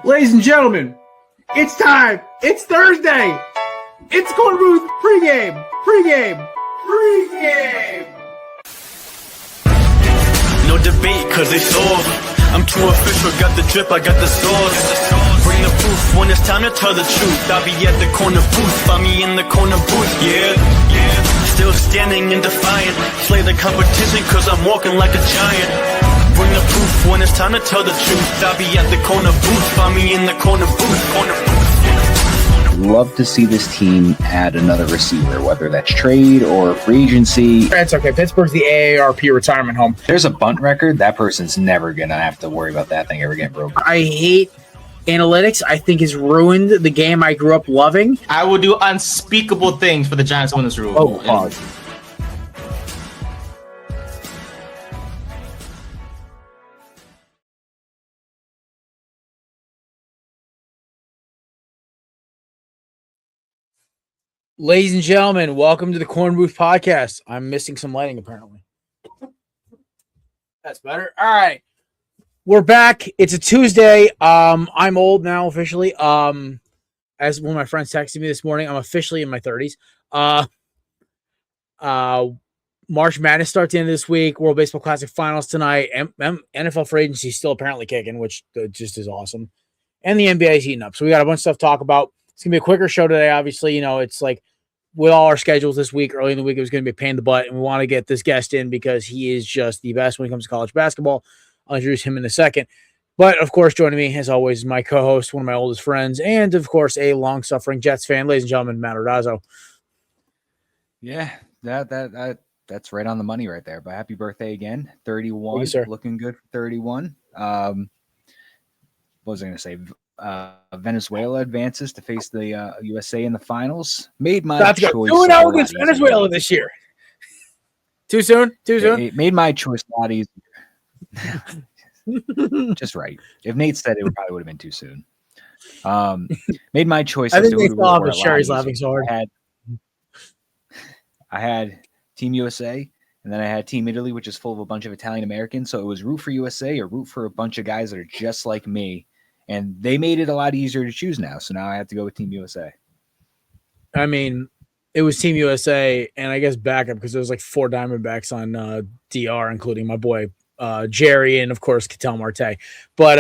Ladies and gentlemen, it's time. It's Thursday. It's Korner Booth pregame. No debate, cause it's all. I'm too official, got the drip, I got the sauce. Bring the proof when it's time to tell the truth. I'll be at the corner booth, find me in the corner booth, yeah. Still standing and defiant. Slay the competition, cause I'm walking like a giant. Bring the proof when it's time to tell the truth. I'll be at the corner booth, find me in the corner booth. Love to see this team add another receiver, whether that's trade or free agency. That's okay. Pittsburgh's the AARP retirement home. There's a bunt record. That person's never going to have to worry about that thing ever getting broken. I hate analytics. I think it's ruined the game I grew up loving. I will do unspeakable things for the Giants to win this rule. Oh, pause. Ladies and gentlemen, welcome to the Korner Booth podcast. I'm missing some lighting, apparently. That's better. All right. We're back. It's a Tuesday. I'm old now, officially. As one of my friends texted me this morning, I'm officially in my 30s. March Madness starts the end of this week. World Baseball Classic Finals tonight. NFL free agency is still apparently kicking, which just is awesome. And the NBA is heating up. So we got a bunch of stuff to talk about. It's going to be a quicker show today. Obviously, it's like with all our schedules this week, early in the week, it was going to be a pain in the butt. And we want to get this guest in because he is just the best when it comes to college basketball. I'll introduce him in a second. But, of course, joining me, as always, is my co-host, one of my oldest friends, and, of course, a long-suffering Jets fan, ladies and gentlemen, Matt Ordazzo. Yeah, that's right on the money right there. But happy birthday again. 31. Thank you, sir. Looking good for 31. What was I going to say? Venezuela advances to face the USA in the finals. Made my choice. 2-0 against Venezuela this year. Too soon? It made my choice a lot easier. Just right. If Nate said it, probably would have been too soon. Made my choice. I think they saw the Sherry's laughing so hard. I had Team USA, and then I had Team Italy, which is full of a bunch of Italian Americans. So it was root for USA or root for a bunch of guys that are just like me. And they made it a lot easier to choose now. So now I have to go with Team USA. I mean, it was Team USA and I guess backup because there was like 4 Diamondbacks on DR, including my boy Jerry and, of course, Ketel Marte. But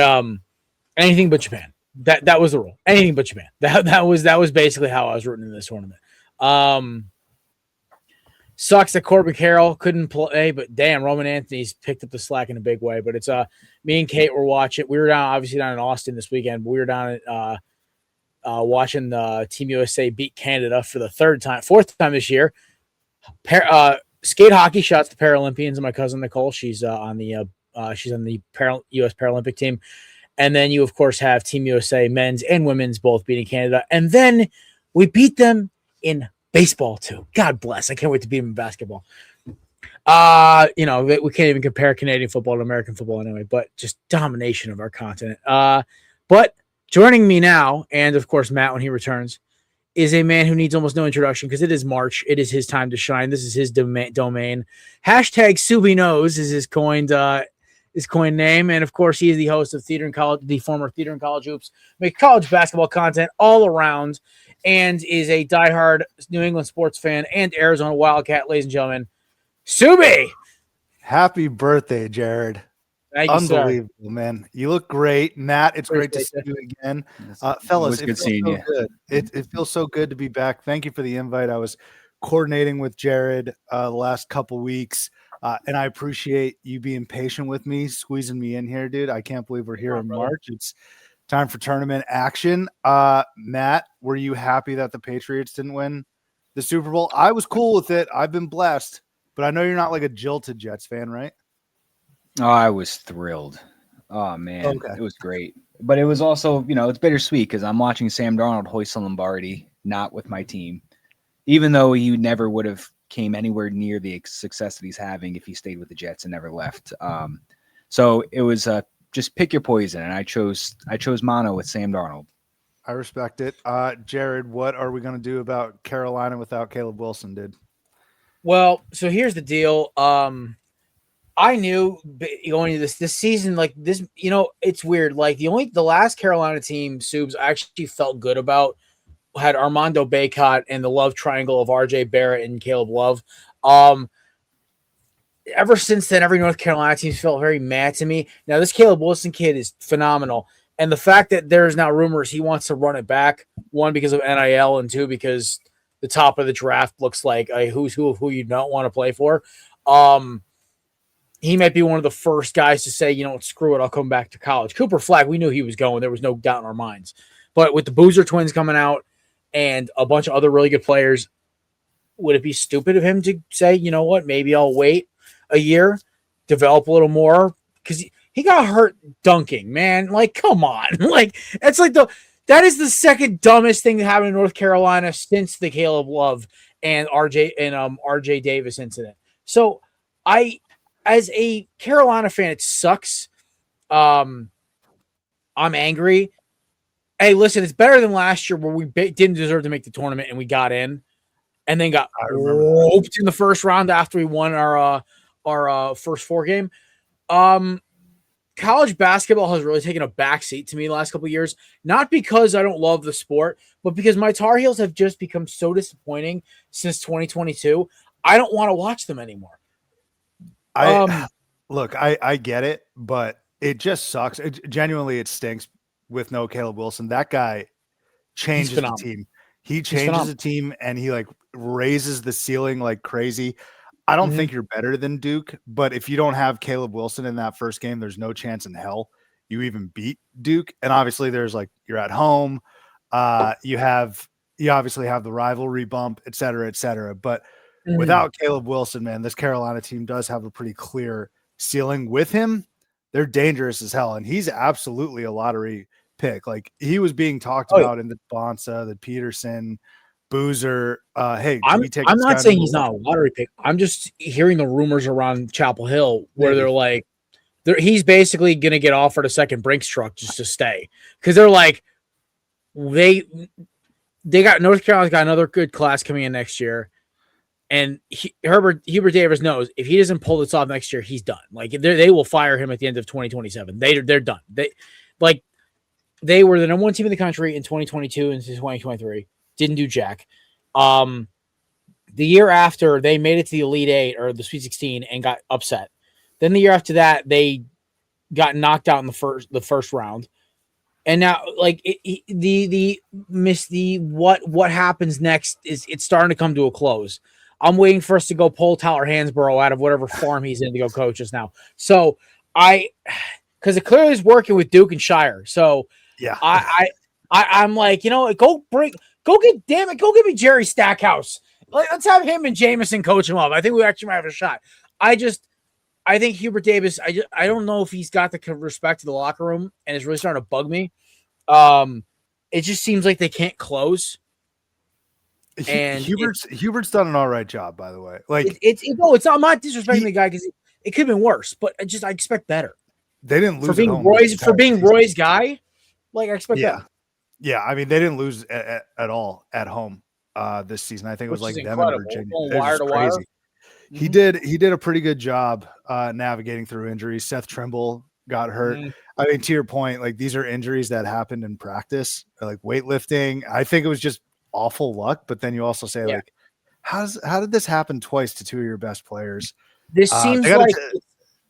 anything but Japan. That was the rule. Anything but Japan. That was basically how I was rooting in this tournament. Sucks that Corbin Carroll couldn't play, but damn, Roman Anthony's picked up the slack in a big way. But it's me and Kate were watching. We were obviously down in Austin this weekend, but we were down at watching the Team USA beat Canada for the 4th time this year. Skate hockey, shouts to Paralympians and my cousin Nicole. She's on the U.S. Paralympic team. And then you, of course, have Team USA men's and women's both beating Canada. And then we beat them in baseball too. God bless. I can't wait to beat them in basketball. We can't even compare Canadian football to American football anyway, but just domination of our continent. But joining me now, and of course, Matt, when he returns, is a man who needs almost no introduction because it is March. It is his time to shine. This is his domain. Hashtag Subi Knows is his coined name. And of course, he is the host of the former Theater and College Hoops, make college basketball content all around, and is a diehard New England sports fan and Arizona Wildcat, ladies and gentlemen. Subi! Happy birthday, Jared. Thank you, Unbelievable, sir. man. You look great. Matt, it's great to see you again. Fellas, it feels so good. It feels so good to be back. Thank you for the invite. I was coordinating with Jared the last couple weeks, and I appreciate you being patient with me, squeezing me in here, dude. I can't believe we're here in March. It's time for tournament action. Matt, were you happy that the Patriots didn't win the Super Bowl? I was cool with it. I've been blessed, but I know you're not like a jilted Jets fan, right? Oh, I was thrilled. Oh, man. Okay. It was great. But it was also, it's bittersweet because I'm watching Sam Darnold hoist a Lombardi, not with my team, even though he never would have came anywhere near the success that he's having if he stayed with the Jets and never left. So it was just pick your poison, and I chose mono with Sam Darnold. I respect it. Jared, what are we going to do about Carolina without Caleb Wilson, dude? Well, so here's the deal. I knew going into this season, like this, it's weird. Like the last Carolina team, Subs, I actually felt good about had Armando Bacot and the love triangle of RJ Barrett and Caleb Love. Ever since then, every North Carolina team felt very mad to me. Now, this Caleb Wilson kid is phenomenal. And the fact that there's now rumors he wants to run it back, one, because of NIL, and two, because the top of the draft looks like a who's who of who you don't want to play for. He might be one of the first guys to say, screw it, I'll come back to college. Cooper Flag, we knew he was going. There was no doubt in our minds. But with the Boozer twins coming out and a bunch of other really good players, would it be stupid of him to say, you know what, maybe I'll wait a year, develop a little more? Because he got hurt dunking, man. Like, come on. Like, it's like that is the second dumbest thing that happened in North Carolina since the Caleb Love and RJ Davis incident. So as a Carolina fan, it sucks. I'm angry. Hey, listen, it's better than last year where we didn't deserve to make the tournament and we got in and then got roped in the first round after we won our first 4 game. College basketball has really taken a backseat to me the last couple of years, not because I don't love the sport, but because my Tar Heels have just become so disappointing since 2022. I don't want to watch them anymore. Look, I get it, but it just sucks. Genuinely, it stinks with no Caleb Wilson. That guy changes the team. He changes the team and he like raises the ceiling like crazy. I don't think you're better than Duke, but if you don't have Caleb Wilson in that first game, there's no chance in hell you even beat Duke. And obviously there's like, you're at home. You obviously have the rivalry bump, et cetera, but without Caleb Wilson, man, this Carolina team does have a pretty clear ceiling. With him, they're dangerous as hell. And he's absolutely a lottery pick. Like he was being talked about in the Bonsa, the Peterson, Boozer. Hey, I'm not saying he's not a lottery pick. I'm just hearing the rumors around Chapel Hill where they're like, he's basically going to get offered a second Brinks truck just to stay. Because they're like, they got North Carolina's got another good class coming in next year. And Hubert Davis knows if he doesn't pull this off next year, he's done. Like they will fire him at the end of 2027. They're done. They were the number 1 team in the country in 2022 and 2023. Didn't do jack. The year after, they made it to the Elite 8 or the Sweet 16 and got upset. Then the year after that, they got knocked out in the first round. And now, like what happens next is it's starting to come to a close. I'm waiting for us to go pull Tyler Hansborough out of whatever farm he's in to go coach us now. So because it clearly is working with Duke and Shire. So yeah, I'm like, go get me Jerry Stackhouse. Let's have him and Jameson coach him up. I think we actually might have a shot. I think Hubert Davis, I don't know if he's got the respect to the locker room and it's really starting to bug me. It just seems like they can't close. And Hubert's done an all right job, by the way. Like I'm not disrespecting the guy because it could have been worse, but I expect better. They didn't lose for being Roy's guy. Like I expect that. Yeah, I mean they didn't lose at all at home this season. I think it was like them and Virginia. It was crazy. He did a pretty good job navigating through injuries. Seth Trimble got hurt. I mean, to your point, like these are injuries that happened in practice, like weightlifting. I think it was just awful luck, but then you also say like, how did this happen twice to 2 of your best players? This seems like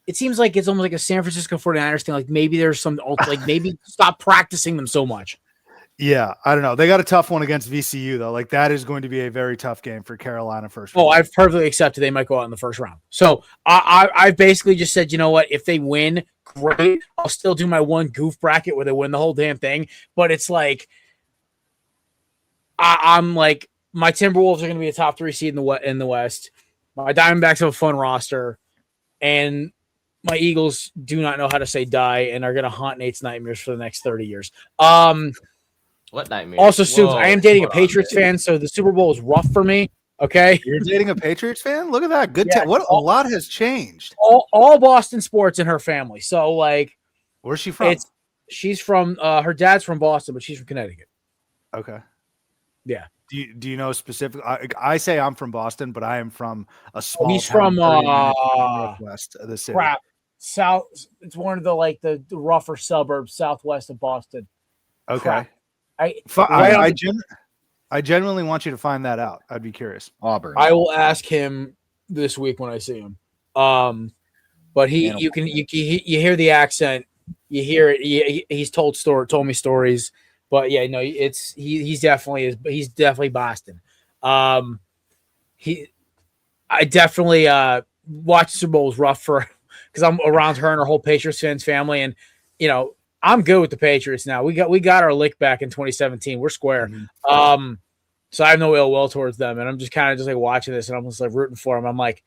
it seems like it's almost like a San Francisco 49ers thing. Like maybe there's some like maybe stop practicing them so much. Yeah, I don't know. They got a tough one against VCU though. Like that is going to be a very tough game for Carolina first round. Oh, I've perfectly accepted they might go out in the first round. So I've basically just said, you know what? If they win, great. I'll still do my one goof bracket where they win the whole damn thing. But it's like I'm like my Timberwolves are going to be a top 3 seed in the West. My Diamondbacks have a fun roster, and my Eagles do not know how to say die and are going to haunt Nate's nightmares for the next 30 years. What nightmares? Also, Soups, I am dating a Patriots fan, so the Super Bowl is rough for me. Okay, you're dating a Patriots fan? Look at that. Good. Yeah, a lot has changed. All Boston sports in her family. So, like, where's she from? She's from her dad's from Boston, but she's from Connecticut. Okay. Yeah. Do you know specific? I say I'm from Boston, but I am from a small. He's from northwest of the city. Crap. South. It's one of the rougher suburbs southwest of Boston. Okay. Crap. I genuinely want you to find that out. I'd be curious. Auburn. I will ask him this week when I see him. But you hear the accent, you hear it. He's told me stories. But yeah, no, he's definitely Boston. I definitely watch Super Bowl was rough because I'm around her and her whole Patriots fans family, and I'm good with the Patriots now. We got our lick back in 2017. We're square. Mm-hmm. So I have no ill will towards them, and I'm just kind of just like watching this, and I'm just like rooting for them. I'm like,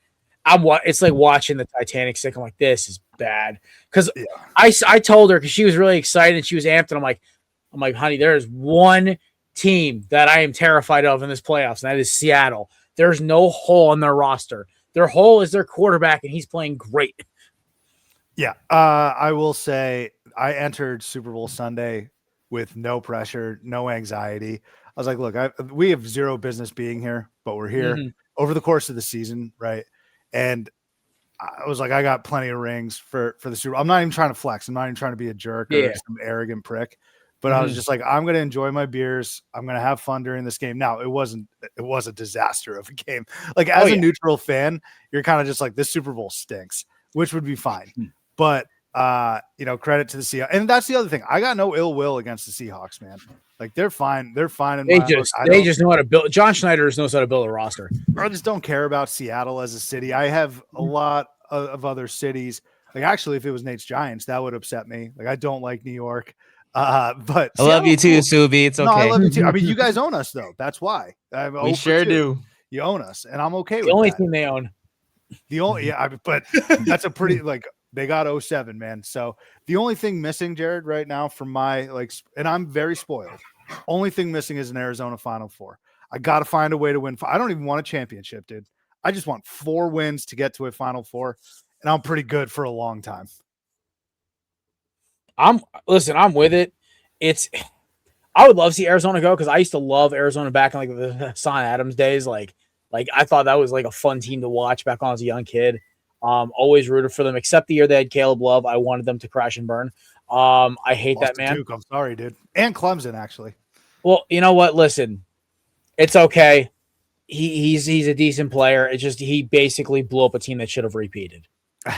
it's like watching the Titanic sink. I'm like, this is bad because I told her because she was really excited and she was amped, and I'm like, honey, there is one team that I am terrified of in this playoffs, and that is Seattle. There's no hole in their roster. Their hole is their quarterback, and he's playing great. Yeah, I will say I entered Super Bowl Sunday with no pressure, no anxiety. I was like, look, we have zero business being here, but we're here over the course of the season, right? And I was like, I got plenty of rings for the Super Bowl. I'm not even trying to flex. I'm not even trying to be a jerk or some arrogant prick. But I was just like, I'm going to enjoy my beers. I'm going to have fun during this game. Now, it was a disaster of a game. Like, as a neutral fan, you're kind of just like, this Super Bowl stinks, which would be fine. But, credit to the Seahawks. And that's the other thing. I got no ill will against the Seahawks, man. Like, they're fine. They're fine. They just know how to build. John Schneider knows how to build a roster. I just don't care about Seattle as a city. I have a lot of other cities. Like, actually, if it was Nate's Giants, that would upset me. Like, I don't like New York. But I love you too, Subi. It's okay. No, I love you too. I mean, you guys own us though. That's why. We sure do. You own us, and I'm okay with the only that. team they own. But that's a pretty they got 07, man. So the only thing missing, Jared, right now from my and I'm very spoiled. Only thing missing is an Arizona Final Four. I got to find a way to win. I don't even want a championship, dude. I just want 4 wins to get to a Final Four, and I'm pretty good for a long time. I'm with it. I would love to see Arizona go because I used to love Arizona back in the Son Adams days. Like I thought that was a fun team to watch back when I was a young kid. Always rooted for them, except the year they had Caleb Love. I wanted them to crash and burn. I hate that man. Duke, I'm sorry, dude. And Clemson, actually. Well, you know what? Listen, it's okay. He's a decent player. It's just he basically blew up a team that should have repeated,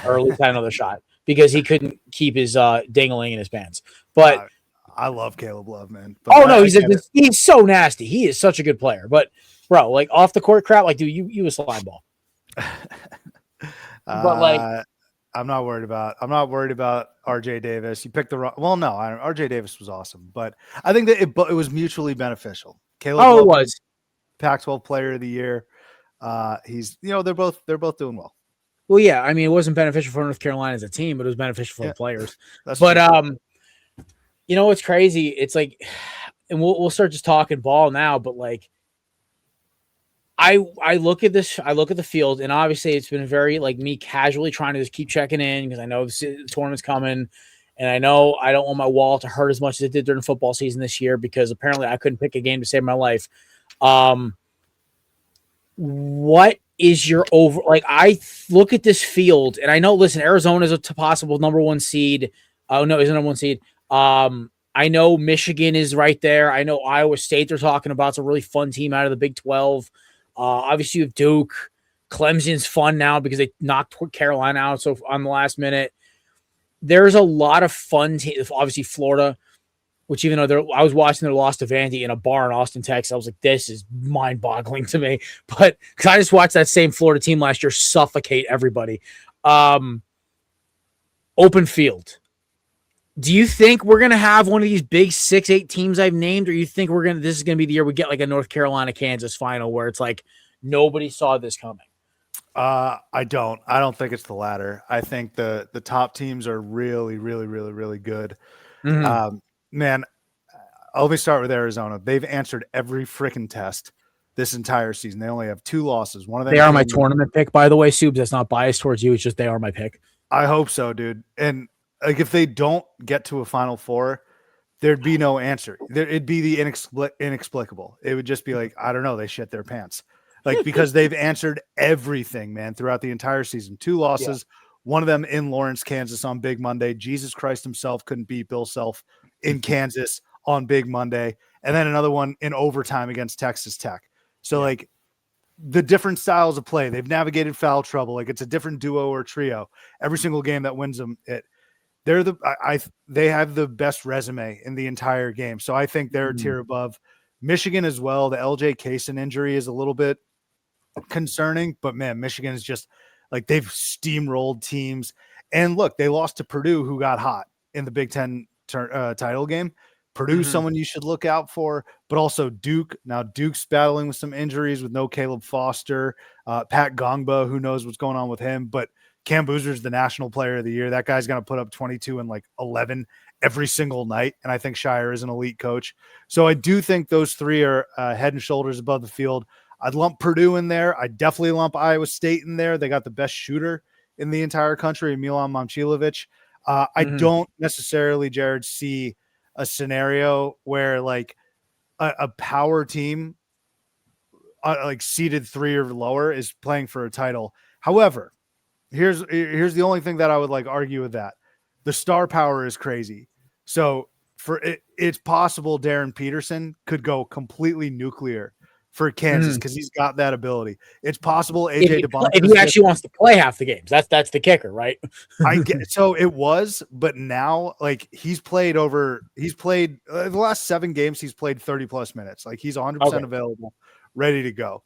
or at least had another shot. Because he couldn't keep his dingling in his pants. But I love Caleb Love, man. But he's so nasty. He is such a good player. But bro, off the court crap, dude, you a slime ball. But I'm not worried about RJ Davis. You picked the wrong. Well, no, RJ Davis was awesome, but I think that it was mutually beneficial. Caleb Love was Pac-12 Player of the Year. He's they're both doing well. Well, yeah, I mean, it wasn't beneficial for North Carolina as a team, but it was beneficial for the players. But what's crazy? It's and we'll start just talking ball now. But I look at this, I look at the field, and obviously it's been very me casually trying to just keep checking in because I know the tournament's coming, and I know I don't want my wallet to hurt as much as it did during football season this year because apparently I couldn't pick a game to save my life. What is your over? I look at this field and I know, listen, Arizona is a possible number 1 seed. Oh no, isn't a 1 seed. I know Michigan is right there. I know Iowa State they're talking about. It's a really fun team out of the Big 12. Obviously you have Duke. Clemson's fun now because they knocked Carolina out so on the last minute. There's a lot of fun teams. Obviously Florida, which even though I was watching their loss to Vandy in a bar in Austin, Texas, I was like, this is mind-boggling to me. But because I just watched that same Florida team last year suffocate everybody. Open field. Do you think we're going to have one of these big 6-8 teams I've named, or you think this is going to be the year we get a North Carolina, Kansas final where it's nobody saw this coming? I don't think it's the latter. I think the top teams are really, really, really, really good. Mm-hmm. Man, let me start with Arizona. They've answered every freaking test this entire season. They only have 2 losses. One of them. They are my tournament pick, by the way, Subs. That's not biased towards you. It's just they are my pick. I hope so, dude. And if they don't get to a Final Four, there'd be no answer. It'd be the inexplicable. It would just be like, I don't know, they shit their pants. Like, because they've answered everything, man, throughout the entire season. 2 losses, one of them in Lawrence, Kansas on Big Monday. Jesus Christ himself couldn't beat Bill Self in Kansas on Big Monday. And then another one in overtime against Texas Tech. So, like, the different styles of play, they've navigated foul trouble. Like, it's a different duo or trio. Every single game that wins them, they have the best resume in the entire game. So I think they're a tier above. Michigan as well. The LJ Kaysen injury is a little bit concerning, but man, Michigan is just like, they've steamrolled teams. And look, they lost to Purdue, who got hot in the Big Ten title game. Purdue's someone you should look out for, but also Duke. Now Duke's battling with some injuries with no Caleb Foster, Pat Gongba, who knows what's going on with him, but Cam Boozer's the national player of the year. That guy's going to put up 22 and like 11 every single night. And I think Shire is an elite coach. So I do think those 3 are head and shoulders above the field. I'd lump Purdue in there. I'd definitely lump Iowa State in there. They got the best shooter in the entire country, Milan Momcilovic. I don't necessarily, Jared, see a scenario where like a power team like seeded 3 or lower is playing for a title. However, here's the only thing that I would like argue with that. The star power is crazy. So it's possible Darren Peterson could go completely nuclear for Kansas because he's got that ability. It's possible AJ DeBonta, if he actually wants to play half the games. That's the kicker, right? I get so it was, but now like he's played the last 7 games. He's played 30 plus minutes. Like he's 100% available, ready to go.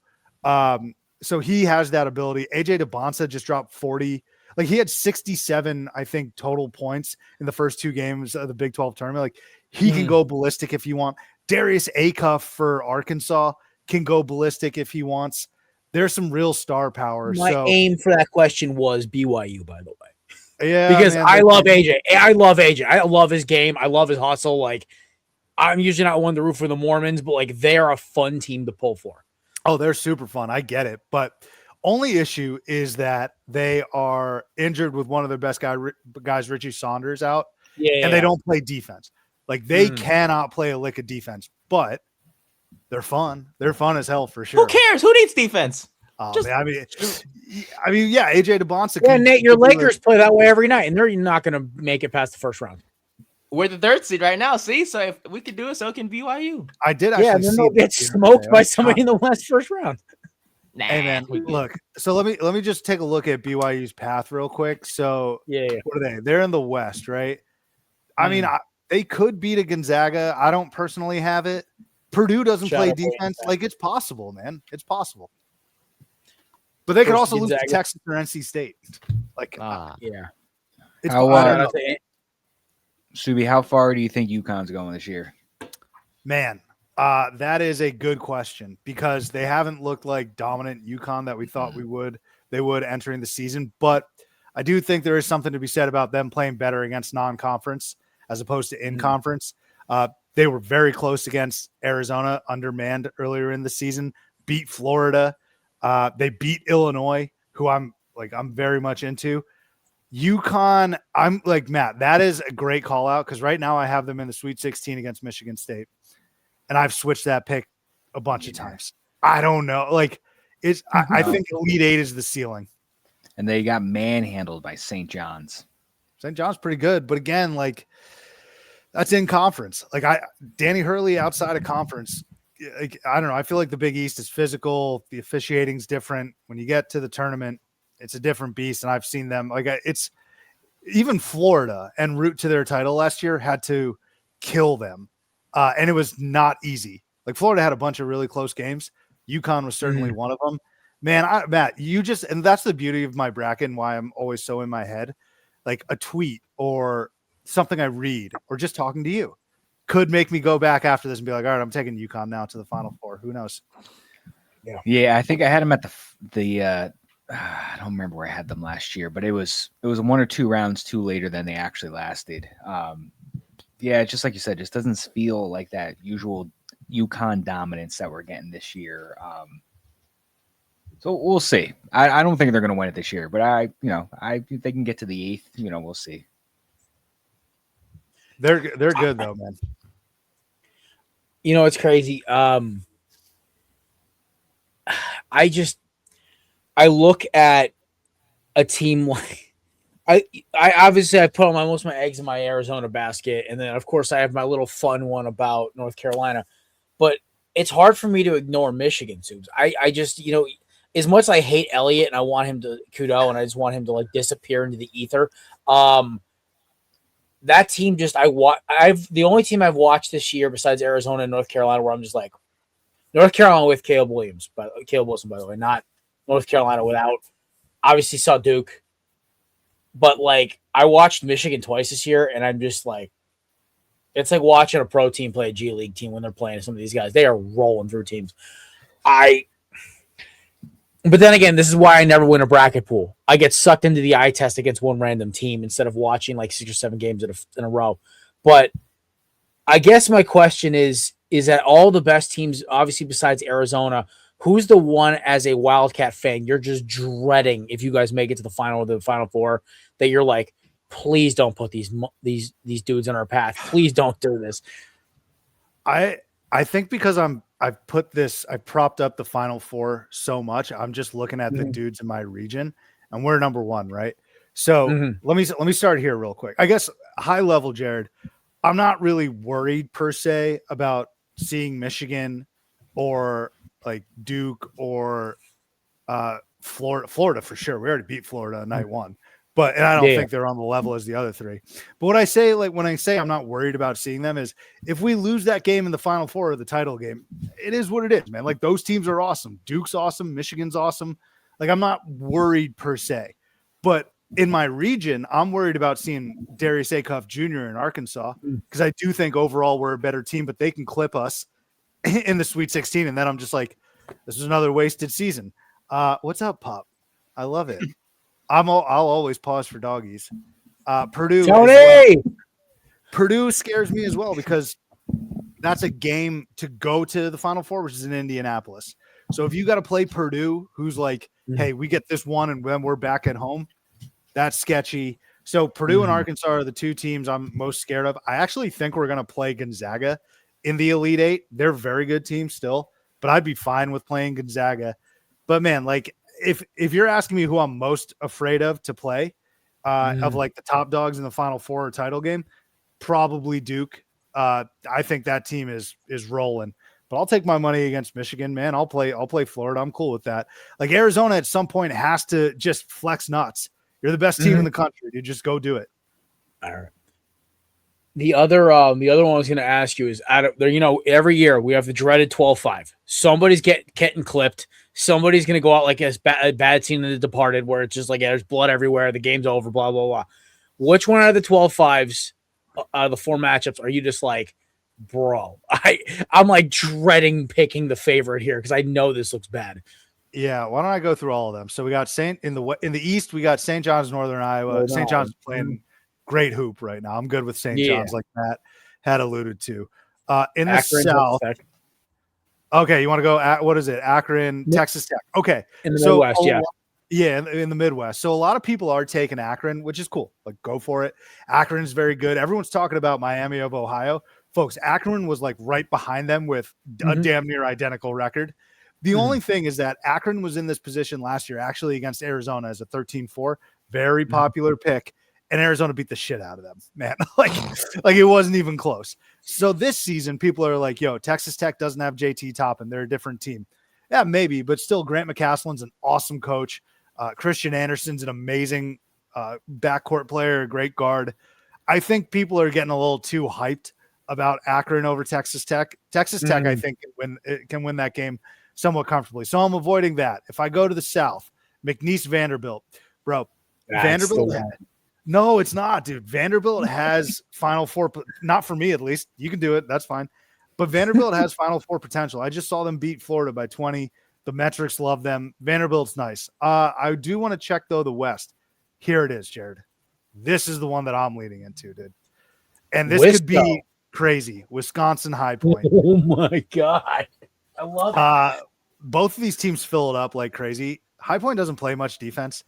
So he has that ability. AJ DeBonta just dropped 40. Like he had 67, I think, total points in the first 2 games of the Big 12 tournament. Like he can go ballistic if you want. Darius Acuff for Arkansas can go ballistic if he wants. There's some real star power. My aim for that question was BYU, by the way. Yeah. Because I love AJ. I love AJ. I love his game. I love his hustle. Like, I'm usually not one to root for the Mormons, but like they're a fun team to pull for. Oh, they're super fun. I get it. But only issue is that they are injured with one of their best guys, Richie Saunders, out. And they don't play defense. Like they cannot play a lick of defense, but they're fun. They're fun as hell for sure. Who cares? Who needs defense? Man, I mean, yeah, AJ DeBonta. Yeah, Nate, your Lakers play that way every night, and they're not going to make it past the first round. We're the 3rd seed right now. See, so if we can do it, so can BYU. I did actually. Yeah, then they'll get smoked by somebody in the first round. Nah, hey man, look. So let me just take a look at BYU's path real quick. So what are they? They're in the West, right? I mean, they could beat a Gonzaga. I don't personally have it. Purdue doesn't play defense. Like it's possible, man. It's possible. But they could also lose to Texas or NC State. Like, it's Subi, how far do you think UConn's going this year? Man, that is a good question because they haven't looked like dominant UConn that we thought they would entering the season. But I do think there is something to be said about them playing better against non-conference as opposed to in-conference. They were very close against Arizona, undermanned earlier in the season, beat Florida. They beat Illinois, who I'm very much into. UConn, I'm like, Matt, that is a great call out because right now I have them in the Sweet 16 against Michigan State. And I've switched that pick a bunch of times. I don't know. Like, I think Elite 8 is the ceiling. And they got manhandled by St. John's. St. John's pretty good. But again, like, that's in conference. Like, Danny Hurley outside of conference, like, I don't know. I feel like the Big East is physical. The officiating's different. When you get to the tournament, it's a different beast. And I've seen them. Like, it's even Florida en route to their title last year had to kill them. And it was not easy. Like, Florida had a bunch of really close games. UConn was certainly one of them. Man, Matt, and that's the beauty of my bracket and why I'm always so in my head. Like, a tweet or something I read or just talking to you could make me go back after this and be like, all right, I'm taking UConn now to the Final Four. Who knows? Yeah, I think I had them at the I don't remember where I had them last year, but it was 1 or 2 rounds too later than they actually lasted. Yeah, just like you said, just doesn't feel like that usual UConn dominance that we're getting this year. So we'll see. I don't think they're going to win it this year, but if they can get to the 8th, we'll see. They're good though, man. You know, it's crazy. I look at a team like I obviously I put most of my eggs in my Arizona basket, and then of course I have my little fun one about North Carolina. But it's hard for me to ignore Michigan, Subs. I just, as much as I hate Elliott and I want him to kudo and I just want him to like disappear into the ether. That team I've the only team I've watched this year besides Arizona and North Carolina where I'm just like North Carolina with Caleb Williams, Caleb Wilson, by the way, not North Carolina without. Obviously saw Duke, but like I watched Michigan twice this year, and I'm just like, it's like watching a pro team play a G League team when they're playing some of these guys. They are rolling through teams. But then again, this is why I never win a bracket pool. I get sucked into the eye test against one random team instead of watching like 6 or 7 games in a row. But I guess my question is that all the best teams, obviously besides Arizona, who's the one as a Wildcat fan you're just dreading if you guys make it to the final or the Final Four that you're like, please don't put these dudes in our path. Please don't do this. I think because I propped up the Final Four so much. I'm just looking at the dudes in my region, and we're number 1, right? So let me start here real quick. I guess high level, Jared, I'm not really worried per se about seeing Michigan or like Duke or Florida for sure. We already beat Florida night 1. But I don't think they're on the level as the other 3. But what I say, like when I say I'm not worried about seeing them, is if we lose that game in the Final Four or the title game, it is what it is, man. Like those teams are awesome. Duke's awesome. Michigan's awesome. Like I'm not worried per se. But in my region, I'm worried about seeing Darius Acuff Jr. in Arkansas because I do think overall we're a better team, but they can clip us in the Sweet 16. And then I'm just like, this is another wasted season. What's up, Pop? I love it. I'll always pause for doggies. Purdue. Tony! Purdue scares me as well because that's a game to go to the Final Four, which is in Indianapolis. So if you got to play Purdue, who's like, hey, we get this one and then we're back at home, that's sketchy. So Purdue and Arkansas are the 2 teams I'm most scared of. I actually think we're going to play Gonzaga in the Elite 8. They're a very good team still, but I'd be fine with playing Gonzaga. But man, like if you're asking me who I'm most afraid of to play of like the top dogs in the Final Four or title game, probably Duke. I think that team is rolling. But I'll take my money against Michigan, man. I'll play Florida. I'm cool with that. Like Arizona at some point has to just flex nuts. You're the best team in the country. You just go do it. All right. The other one I was going to ask you is out of there. Every year we have the dreaded 12-5. Somebody's getting clipped. Somebody's going to go out like a bad scene in The Departed, where it's just like there's blood everywhere. The game's over. Blah blah blah. Which one out of the 12-5s, the 4 matchups, are you just like, bro? I'm like dreading picking the favorite here because I know this looks bad. Yeah, why don't I go through all of them? So we got in the East, we got St. John's, Northern Iowa. St. John's is playing great hoop right now. I'm good with St. John's, like Matt had alluded to. In the South, okay, you want to go at what is it? Akron, Texas Tech. Okay, in the Midwest, in the Midwest. So a lot of people are taking Akron, which is cool. Like, go for it. Akron is very good. Everyone's talking about Miami of Ohio, folks. Akron was like right behind them with a damn near identical record. The only thing is that Akron was in this position last year, actually against Arizona as a 13-4, very popular pick, and Arizona beat the shit out of them, man. like it wasn't even close. So this season, people are like, yo, Texas Tech doesn't have JT Toppin. They're a different team. Yeah, maybe, but still Grant McCaslin's an awesome coach. Christian Anderson's an amazing backcourt player, a great guard. I think people are getting a little too hyped about Akron over Texas Tech. Texas Tech, I think, can win that game somewhat comfortably. So I'm avoiding that. If I go to the South, McNeese Vanderbilt, bro. Vanderbilt. No, it's not, dude. Vanderbilt has Final Four. Not for me, at least. You can do it. That's fine. But Vanderbilt has Final Four potential. I just saw them beat Florida by 20. The metrics love them. Vanderbilt's nice. I do want to check, though, the West. Here it is, Jared. This is the one that I'm leading into, dude. And this could be crazy. Wisconsin High Point. Oh, my God. I love it. Both of these teams fill it up like crazy. High Point doesn't play much defense.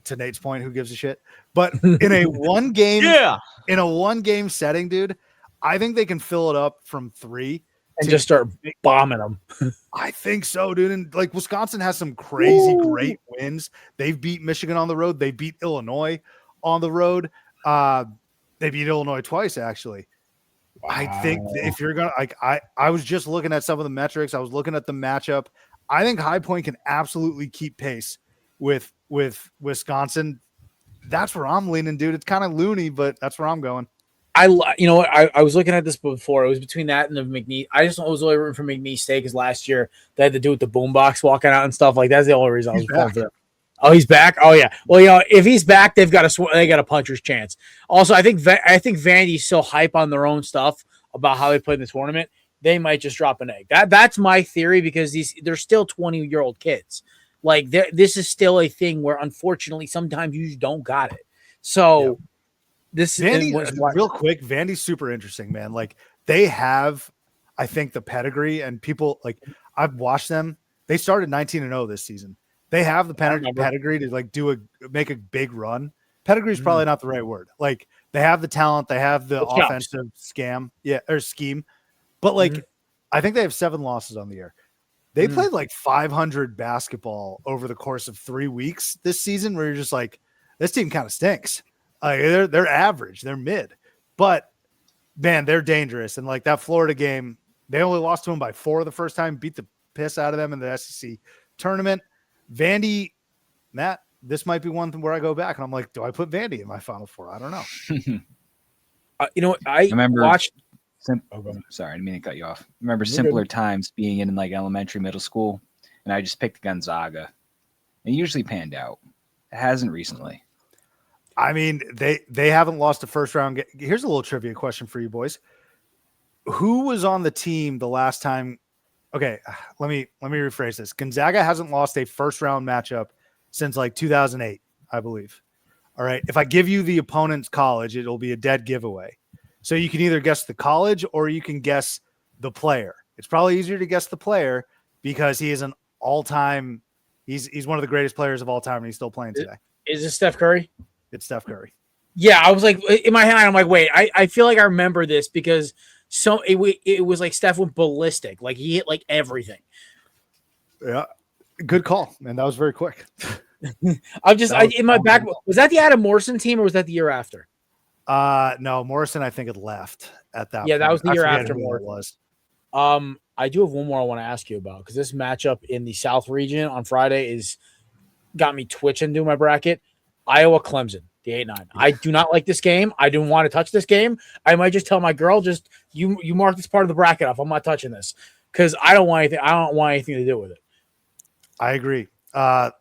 To Nate's point, who gives a shit? But in a one game setting, dude, I think they can fill it up from 3. and just start bombing them. I think so, dude. And like Wisconsin has some crazy great wins. They've beat Michigan on the road. They beat Illinois on the road. They beat Illinois twice, actually. Wow. I think if you're gonna I was just looking at some of the metrics. I was looking at the matchup. I think High Point can absolutely keep pace with Wisconsin. That's where I'm leaning, dude. It's kind of loony, but that's where I'm going. I was looking at this before. It was between that and the McNeese. I just was really rooting for McNeese State because last year they had to do with the boombox walking out and stuff. Like that's the only reason I was pulling for them. Oh, he's back. Oh yeah. Well, if he's back, they got a puncher's chance. Also, I think Vandy's so hype on their own stuff about how they played in the tournament. They might just drop an egg. That's my theory because they're still 20-year-old kids. Like this is still a thing where unfortunately sometimes you just don't got it. So. Yeah. This Vandy, real quick, Vandy's super interesting, man. Like they have, I think, the pedigree and people like I've watched them. They started 19-0 this season. They have the pedigree to like make a big run. Pedigree is probably not the right word. Like they have the talent, they have the offensive scheme. But like I think they have 7 losses on the year. They played like 500 basketball over the course of 3 weeks this season, where you're just like, this team kind of stinks. They're average, they're mid, but man, they're dangerous. And like that Florida game, they only lost to them by 4 the first time, beat the piss out of them in the SEC tournament. Vandy, Matt, this might be one thing where I go back and I'm like, do I put Vandy in my Final Four? I don't know. I remember watched. Sorry, I didn't mean to cut you off. I remember simpler times being in like elementary, middle school, and I just picked Gonzaga. It usually panned out. It hasn't recently. I mean, they haven't lost a first round. Here's a little trivia question for you boys. Who was on the team the last time? Okay, let me rephrase this. Gonzaga hasn't lost a first round matchup since like 2008, I believe. All right. If I give you the opponent's college, it'll be a dead giveaway. So you can either guess the college or you can guess the player. It's probably easier to guess the player because he is an all-time. He's one of the greatest players of all time, and he's still playing today. Is it Steph Curry? It's Steph Curry. Yeah, I was like, in my head, I'm like, wait, I feel like I remember this because it was like Steph went ballistic. Like he hit like everything. Yeah, good call, man. That was very quick. In my back, was that the Adam Morrison team or was that the year after? No, Morrison, I think had left at that. Yeah, point. That was the year after Morrison was. I do have one more I want to ask you about because this matchup in the South region on Friday got me twitching doing my bracket. Iowa Clemson, the 8-9. I do not like this game. I don't want to touch this game. I might just tell my girl, just you mark this part of the bracket off. I'm not touching this because I don't want anything. I don't want anything to do with it. I agree. The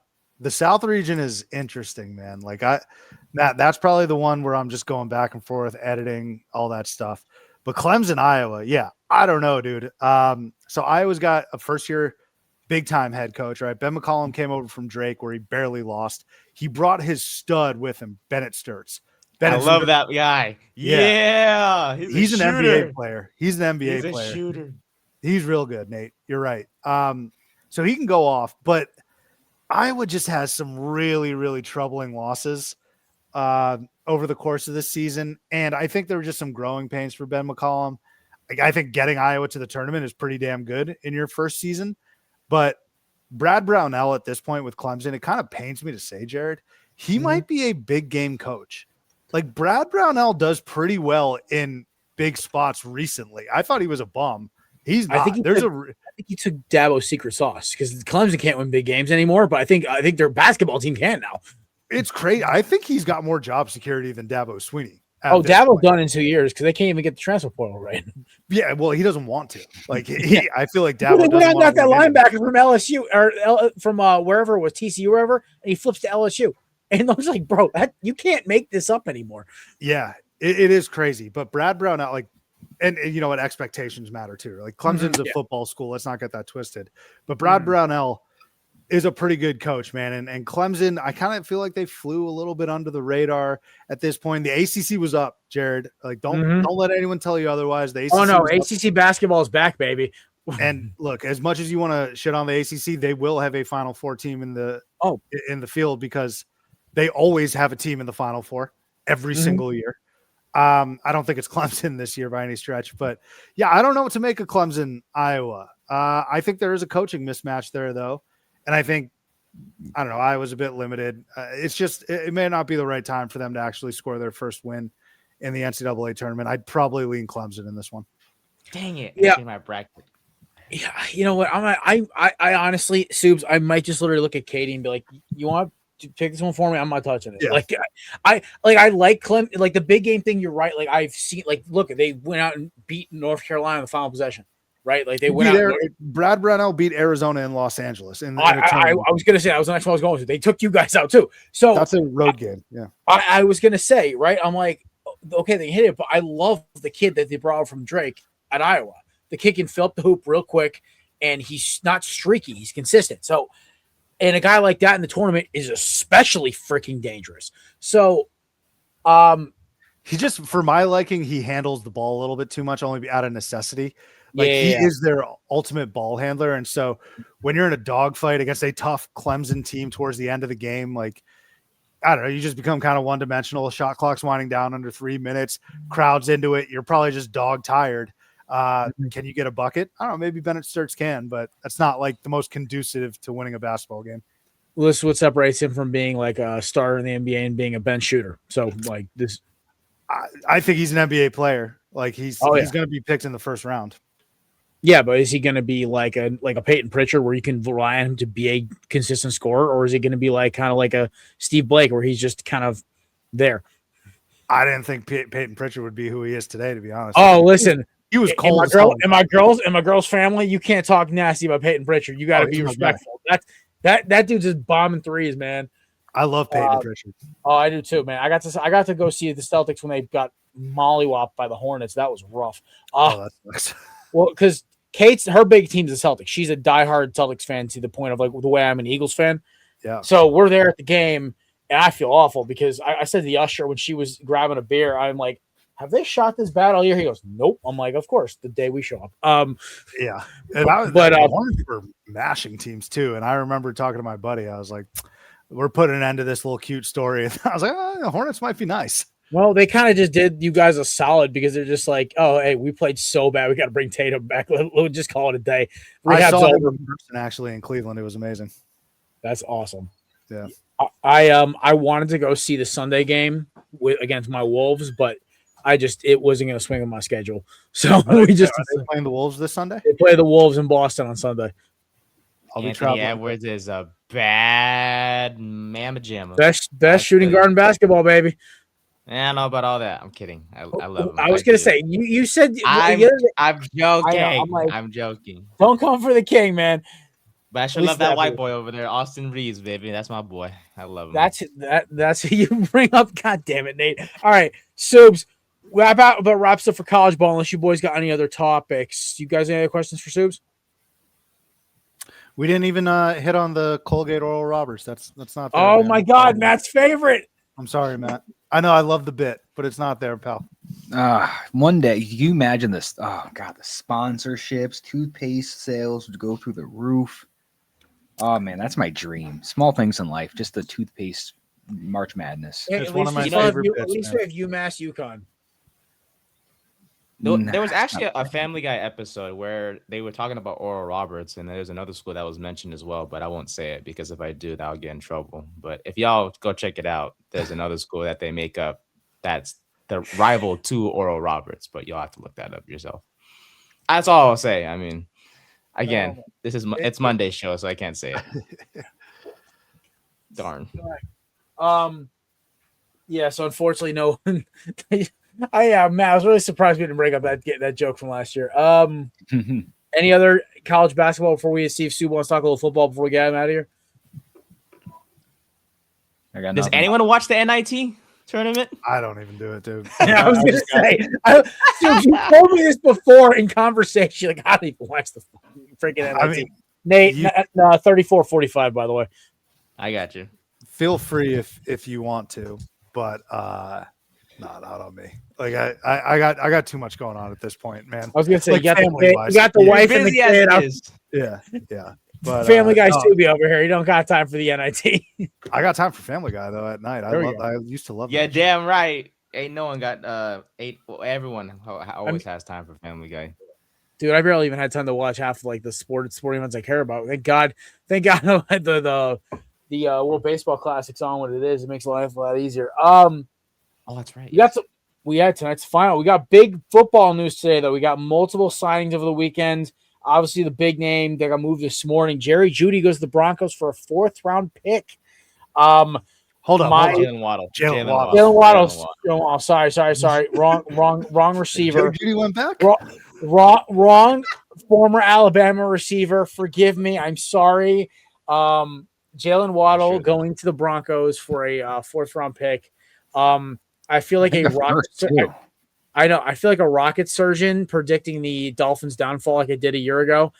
South region is interesting, man. Like that's probably the one where I'm just going back and forth, editing all that stuff. But Clemson, Iowa, yeah, I don't know, dude. So Iowa's got a first-year big-time head coach, right? Ben McCollum came over from Drake where he barely lost. He brought his stud with him, Bennett Sturtz. I love that guy. Yeah. He's an NBA player. He's an NBA player. He's a shooter. He's real good, Nate. You're right. So he can go off, but Iowa just has some really, really troubling losses over the course of this season. And I think there were just some growing pains for Ben McCollum. Like, I think getting Iowa to the tournament is pretty damn good in your first season. But Brad Brownell at this point with Clemson, it kind of pains me to say, Jared, he might be a big game coach. Like Brad Brownell does pretty well in big spots recently. I thought he was a bum. He's not. I think he took Dabo's secret sauce because Clemson can't win big games anymore, but I think their basketball team can now. It's crazy. I think he's got more job security than Dabo Swinney. Dabo's done in 2 years because they can't even get the transfer portal right. Yeah, well, he doesn't want to. Like, I feel like Dabo doesn't want that linebacker from LSU or from wherever it was, TCU, wherever, and he flips to LSU. And I was like, bro, you can't make this up anymore. Yeah, it is crazy. But Brad Brownell, like, and you know what, expectations matter too. Like Clemson's a football school. Let's not get that twisted. But Brad Brownell is a pretty good coach, man. And Clemson, I kind of feel like they flew a little bit under the radar at this point. The ACC was up, Jared. Like, don't let anyone tell you otherwise. The ACC ACC basketball is back, baby. And look, as much as you want to shit on the ACC, they will have a Final Four team in the field because they always have a team in the Final Four every single year. I don't think it's Clemson this year by any stretch, but yeah, I don't know what to make of Clemson, Iowa. I think there is a coaching mismatch there, though, and I think Iowa's a bit limited. It's just it may not be the right time for them to actually score their first win in the NCAA tournament. I'd probably lean Clemson in this one. Dang it! Yeah, my bracket. Yeah, you know what? I honestly, Subs, I might just literally look at Katie and be like, "You want to pick this one for me? I'm not touching it." Yeah. I like Clem, like the big game thing. You're right. Like I've seen, like look, they went out and beat North Carolina in the final possession, right? Like they went out. Brad Brunell beat Arizona in Los Angeles. I was gonna say that was the next one I was going to. They took you guys out too. So that's a road game. Yeah. I was gonna say, right? I'm like, okay, they hit it, but I love the kid that they brought from Drake at Iowa. The kid can fill up the hoop real quick, and he's not streaky. He's consistent. So, and a guy like that in the tournament is especially freaking dangerous. So, he just, for my liking, he handles the ball a little bit too much, only out of necessity. Like he is their ultimate ball handler. And so when you're in a dogfight against a tough Clemson team towards the end of the game, like, I don't know, you just become kind of one-dimensional. Shot clock's winding down under 3 minutes. Crowd's into it. You're probably just dog tired. Can you get a bucket? I don't know. Maybe Bennett Sturts can, but that's not like the most conducive to winning a basketball game. Well, this is what separates him from being like a starter in the NBA and being a bench shooter. So like this, I think he's an NBA player. Like he's going to be picked in the first round. Yeah, but is he going to be like a Peyton Pritchard where you can rely on him to be a consistent scorer, or is he going to be like kind of like a Steve Blake where he's just kind of there? I didn't think Peyton Pritchard would be who he is today, to be honest. Oh, listen. He was cold. In my girl's family, you can't talk nasty about Peyton Pritchard. You got to be respectful. That dude's just bombing threes, man. I love Peyton Pritchard. Oh, I do too, man. I got to go see the Celtics when they got mollywopped by the Hornets. That was rough. That sucks. Well, because her big team's the Celtics. She's a diehard Celtics fan to the point of like the way I'm an Eagles fan. Yeah. So we're there at the game, and I feel awful because I said to the usher when she was grabbing a beer, I'm like, have they shot this bad all year? He goes, nope. I'm like, of course, the day we show up. Yeah. And the Hornets were mashing teams too. And I remember talking to my buddy. I was like, we're putting an end to this little cute story. And I was like, the Hornets might be nice. Well, they kind of just did you guys a solid because they're just like, oh, hey, we played so bad. We got to bring Tatum back. We'll just call it a day. I saw him in person actually in Cleveland. It was amazing. That's awesome. Yeah. I wanted to go see the Sunday game against my Wolves, but it wasn't going to swing on my schedule. So we just playing the Wolves this Sunday. They play the Wolves in Boston on Sunday. I'll be traveling. Edwards is a bad mamma jamma. Best shooting guard in basketball, baby. I don't know about all that. I'm kidding. I love him. I was going to say, you said I'm joking. I'm joking. Don't come for the king, man. But I should love that white boy over there, Austin Reeves, baby. That's my boy. I love him. That's who you bring up. God damn it, Nate. All right, Subs. Wraps up for college ball. Unless you boys got any other topics. You guys any other questions for Subs? We didn't even hit on the Colgate Oral Roberts. That's not there. Oh my God, Matt's favorite. I'm sorry, Matt. I know I love the bit, but it's not there, pal. One day, you imagine this? Oh God, the sponsorships, toothpaste sales would go through the roof. Oh man, that's my dream. Small things in life, just the toothpaste March Madness. It's one of my favorite bits. At least we have UMass UConn. There was actually a Family Guy episode where they were talking about Oral Roberts, and there's another school that was mentioned as well, but I won't say it because if I do, that'll get in trouble. But if y'all go check it out, there's another school that they make up that's the rival to Oral Roberts, but you'll have to look that up yourself. That's all I'll say. I mean, again, it's Monday's show, so I can't say it. Darn. Yeah, so unfortunately, no. Matt, I was really surprised we didn't bring up that joke from last year. Any other college basketball before we see if Sue wants to talk a little football before we get him out of here? Does anyone watch the NIT tournament? I don't even do it, dude. I was gonna say, Sue, you told me this before in conversation. Like, I don't even watch the freaking NIT. I mean, Nate, 34-45, by the way. I got you. Feel free if you want to, but not on me. Like I got too much going on at this point, man. I was gonna say you got the wife and the kid. Yeah. But Family Guy Stubby over here. You don't got time for the NIT. I got time for Family Guy though at night. I used to love. Yeah, damn right. ain't no one got 8. Well, everyone always has time for Family Guy. Dude, I barely even had time to watch half of like the sporting events I care about. Thank God the World Baseball Classic's on what it is. It makes life a lot easier. Oh, that's right. We had tonight's final. We got big football news today, though. We got multiple signings over the weekend. Obviously, the big name that got moved this morning. Jerry Jeudy goes to the Broncos for a 4th-round pick. Hold on. Jaylen Waddle. Jaylen Waddle. Oh, sorry. Wrong receiver. Jeudy went back? Wrong former Alabama receiver. Forgive me. I'm sorry. Jaylen Waddle going to the Broncos for a 4th-round pick. I feel like I feel like a rocket surgeon predicting the Dolphins' downfall like I did a year ago.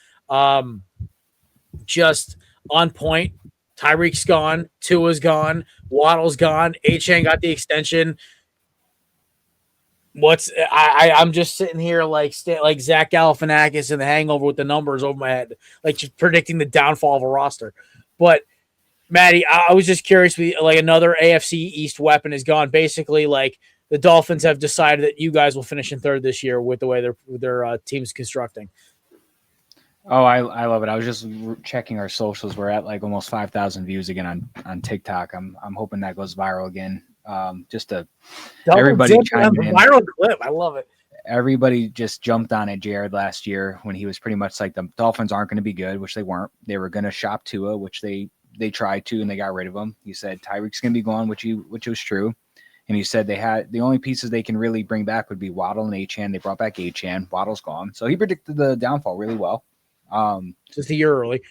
Just on point. Tyreek's gone. Tua's gone. Waddle's gone. Achane got the extension. I'm just sitting here like Zach Galifianakis in The Hangover with the numbers over my head, like just predicting the downfall of a roster. But Maddie, I was just curious. Like another AFC East weapon is gone. Basically, like the Dolphins have decided that you guys will finish in 3rd this year with the way their team's constructing. Oh, I love it. I was just checking our socials. We're at like almost 5,000 views again on TikTok. I'm hoping that goes viral again. Just to everybody chime in. Viral clip. I love it. Everybody just jumped on it, Jared, last year when he was pretty much like the Dolphins aren't going to be good, which they weren't. They were going to shop Tua, which they tried to, and they got rid of him. He said Tyreek's going to be gone, which was true. And he said they had the only pieces they can really bring back would be Waddle and Achane. They brought back Achane. Waddle's gone. So he predicted the downfall really well. Just a year early.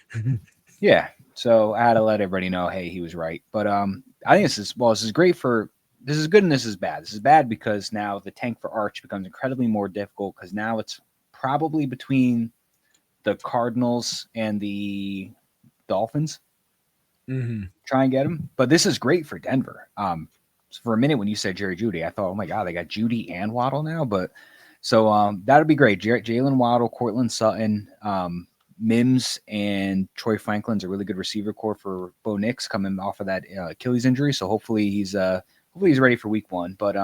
Yeah. So I had to let everybody know, hey, he was right. But I think this is good and this is bad. This is bad because now the tank for Arch becomes incredibly more difficult because now it's probably between the Cardinals and the Dolphins. Mm-hmm. Try and get him. But this is great for Denver. So for a minute when you said Jerry Jeudy, I thought, oh my God, they got Jeudy and Waddle now. But so that'll be great. Jaylen Waddle, Courtland Sutton, Mims, and Troy Franklin's a really good receiver core for Bo Nix coming off of that Achilles injury. So hopefully he's ready for week 1. But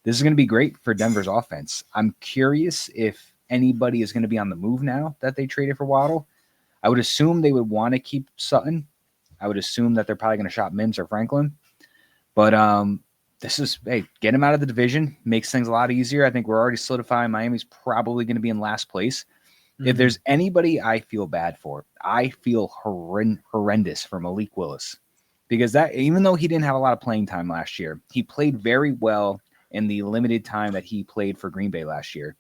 this is going to be great for Denver's offense. I'm curious if anybody is going to be on the move now that they traded for Waddle. I would assume they would want to keep Sutton. I would assume that they're probably going to shop Mims or Franklin. But this is, get him out of the division. Makes things a lot easier. I think we're already solidifying Miami's probably going to be in last place. Mm-hmm. If there's anybody I feel bad for, I feel horrendous for Malik Willis. Because that, even though he didn't have a lot of playing time last year, he played very well in the limited time that he played for Green Bay last year.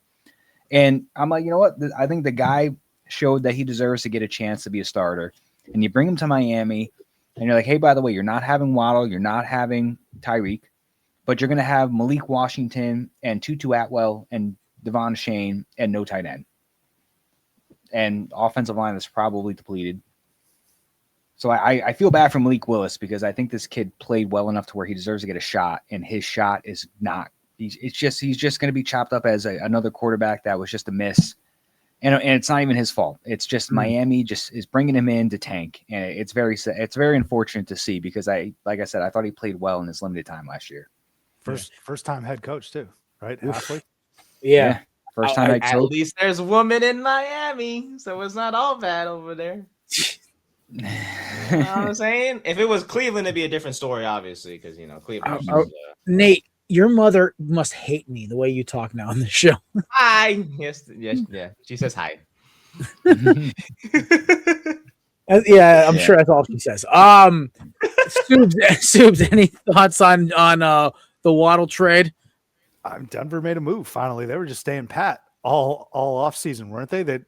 And I'm like, you know what? I think the guy showed that he deserves to get a chance to be a starter. And you bring him to Miami, and you're like, hey, by the way, you're not having Waddle, you're not having Tyreek, but you're going to have Malik Washington and Tutu Atwell and Devon Shane and no tight end. And offensive line is probably depleted. So I feel bad for Malik Willis because I think this kid played well enough to where he deserves to get a shot, and his shot is not. He's just going to be chopped up as another quarterback that was just a miss. And it's not even his fault. It's just Miami just is bringing him in to tank. And it's very unfortunate to see because like I said, I thought he played well in his limited time last year. First time head coach too, right? Halfway. Yeah. First time head coach. At least there's a woman in Miami, so it's not all bad over there. You know what I'm saying? If it was Cleveland, it'd be a different story, obviously, because Cleveland. Nate, your mother must hate me the way you talk now on the show. Hi. Yes, yeah. She says hi. Yeah, I'm sure that's all she says. Subes, any thoughts on the Waddle trade? Denver made a move finally. They were just staying pat all off season, weren't they? They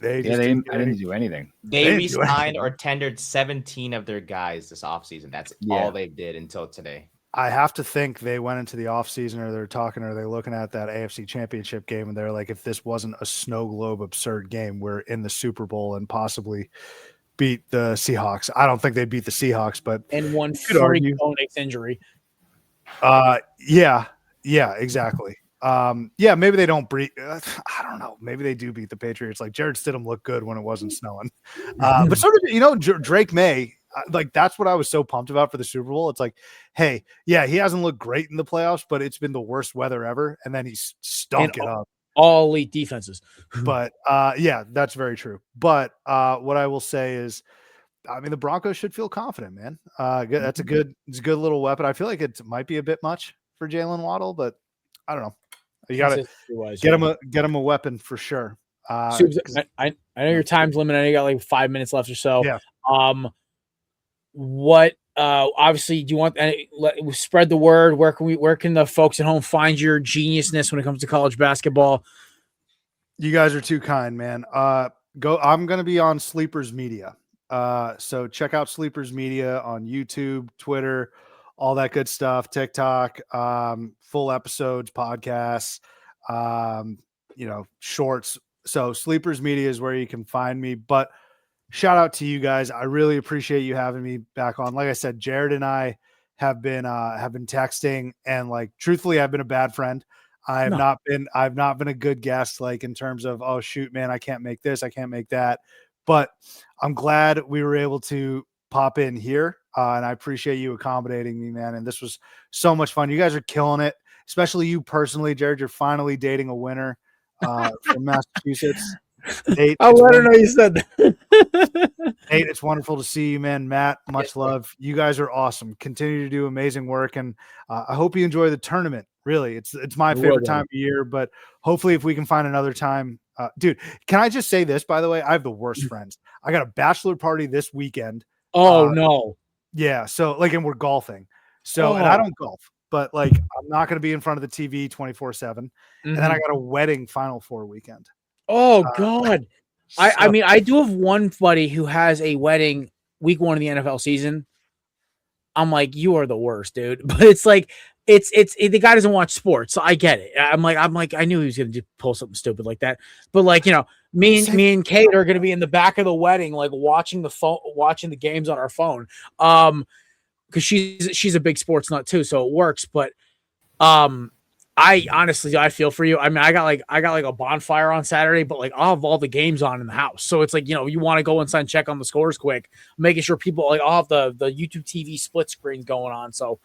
didn't do anything. They re-signed or tendered 17 of their guys this offseason. That's all they did until today. I have to think they went into the offseason or they're looking at that AFC Championship game and they're like, if this wasn't a snow globe absurd game, we're in the Super Bowl and possibly beat the Seahawks. I don't think they'd beat the Seahawks, but and one freak Bo Nix injury. Yeah, exactly. Maybe they don't beat. I don't know. Maybe they do beat the Patriots. Like Jared Stidham looked good when it wasn't snowing. But sort of, Drake May like that's what I was so pumped about for the Super Bowl. It's like, hey, yeah, he hasn't looked great in the playoffs, but it's been the worst weather ever, and then he's stunk it up. All elite defenses. But yeah, that's very true. But what I will say is, I mean, the Broncos should feel confident, man. It's a good little weapon. I feel like it might be a bit much for Jaylen Waddle, but I don't know. You got to get him a weapon for sure. I know your time's limited. I know you got like 5 minutes left or so. Yeah. What obviously do you want? Spread the word. Where can the folks at home find your geniusness when it comes to college basketball? You guys are too kind, man. I'm going to be on Sleepers Media. So check out Sleepers Media on YouTube, Twitter, all that good stuff, TikTok, full episodes, podcasts, shorts. So Sleepers Media is where you can find me, but shout out to you guys. I really appreciate you having me back on. Like I said, Jared and I have been texting, and like, truthfully, I've been a bad friend. I've not been a good guest, like in terms of, oh shoot, man, I can't make this, I can't make that. But I'm glad we were able to pop in here. And I appreciate you accommodating me, man. And this was so much fun. You guys are killing it, especially you personally, Jared. You're finally dating a winner from Massachusetts. Nate, I'll let her know you said that. Nate, it's wonderful to see you, man. Matt, much love. You guys are awesome. Continue to do amazing work. And I hope you enjoy the tournament. Really, it's my favorite time of year, but hopefully if we can find another time. Dude, can I just say this, by the way? I have the worst friends. I got a bachelor party this weekend. Oh, no. Yeah. So like, and we're golfing. So, and I don't golf, but like, I'm not going to be in front of the TV 24/7. And then I got a wedding Final Four weekend. Oh, God. I mean, I do have one buddy who has a wedding week 1 of the NFL season. I'm like, you are the worst, dude. But it's like, it's the guy doesn't watch sports, so I get it. I'm like, I knew he was going to pull something stupid like that. But like, me and Kate are going to be in the back of the wedding, like watching the games on our phone. Because she's a big sports nut too, so it works. But I honestly, I feel for you. I mean, I got like a bonfire on Saturday, but like I'll have all the games on in the house. So it's like, you want to go inside and check on the scores quick, making sure people like I'll have the YouTube TV split screen going on. So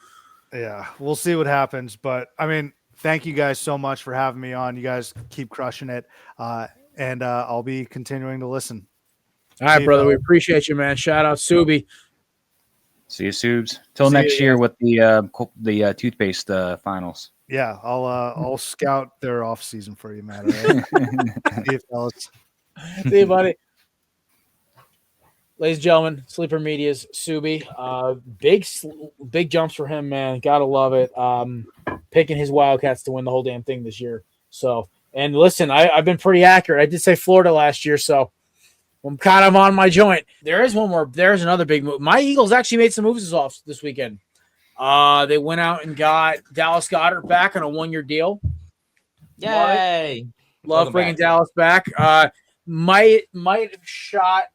yeah, we'll see what happens. But I mean, thank you guys so much for having me on. You guys keep crushing it. And I'll be continuing to listen. All right, brother. We appreciate you, man. Shout out Subi. See you, Subs. Till next year with the toothpaste finals. Yeah, I'll scout their off season for you, Matt. Right? See you, fellas. See you, buddy. Ladies and gentlemen, Sleeper Media's Subi. Big jumps for him, man. Gotta love it. Picking his Wildcats to win the whole damn thing this year. So, and listen, I've been pretty accurate. I did say Florida last year, so I'm kind of on my joint. There's another big move. My Eagles actually made some moves this weekend. They went out and got Dallas Goedert back on a 1-year deal. Yay! Love bringing Dallas back. Might have shot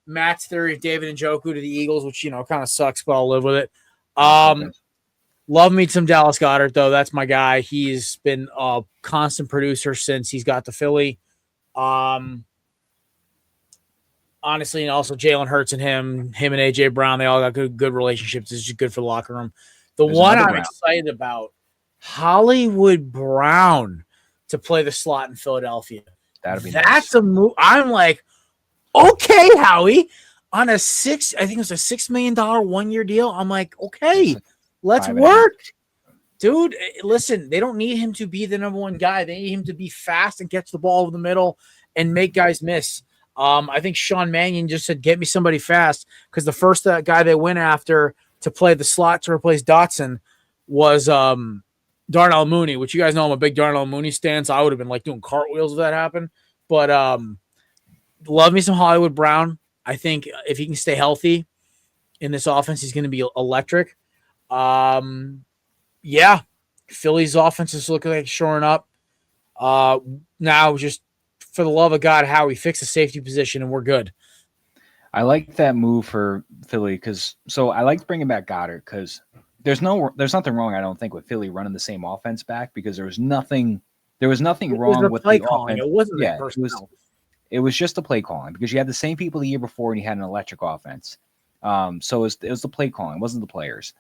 Matt's theory of David Njoku to the Eagles, which kind of sucks, but I'll live with it. Love me some Dallas Goedert though. That's my guy. He's been a constant producer since he's got to Philly. Honestly, and also Jalen Hurts and him and AJ Brown, they all got good relationships. It's just good for the locker room. There's one I'm excited about, Hollywood Brown to play the slot in Philadelphia. That's nice. A move. I'm like, okay, Howie, on I think it was a $6 million 1-year deal. I'm like, okay, let's work. Dude, listen, they don't need him to be the number one guy. They need him to be fast and catch the ball over the middle and make guys miss. I think Sean Mannion just said, get me somebody fast, because the first guy they went after to play the slot to replace Dotson was Darnell Mooney, which you guys know I'm a big Darnell Mooney stan, so I would have been like doing cartwheels if that happened. But love me some Hollywood Brown. I think if he can stay healthy in this offense, he's going to be electric. Yeah, Philly's offense is looking like shoring up. Now just for the love of God, Howie, fix the safety position and we're good. I like that move for Philly so I like bringing back Goddard because there's nothing wrong, I don't think, with Philly running the same offense back, because there was nothing wrong with the offense. It wasn't it was just the play calling, because you had the same people the year before and you had an electric offense. So it was the play calling, it wasn't the players.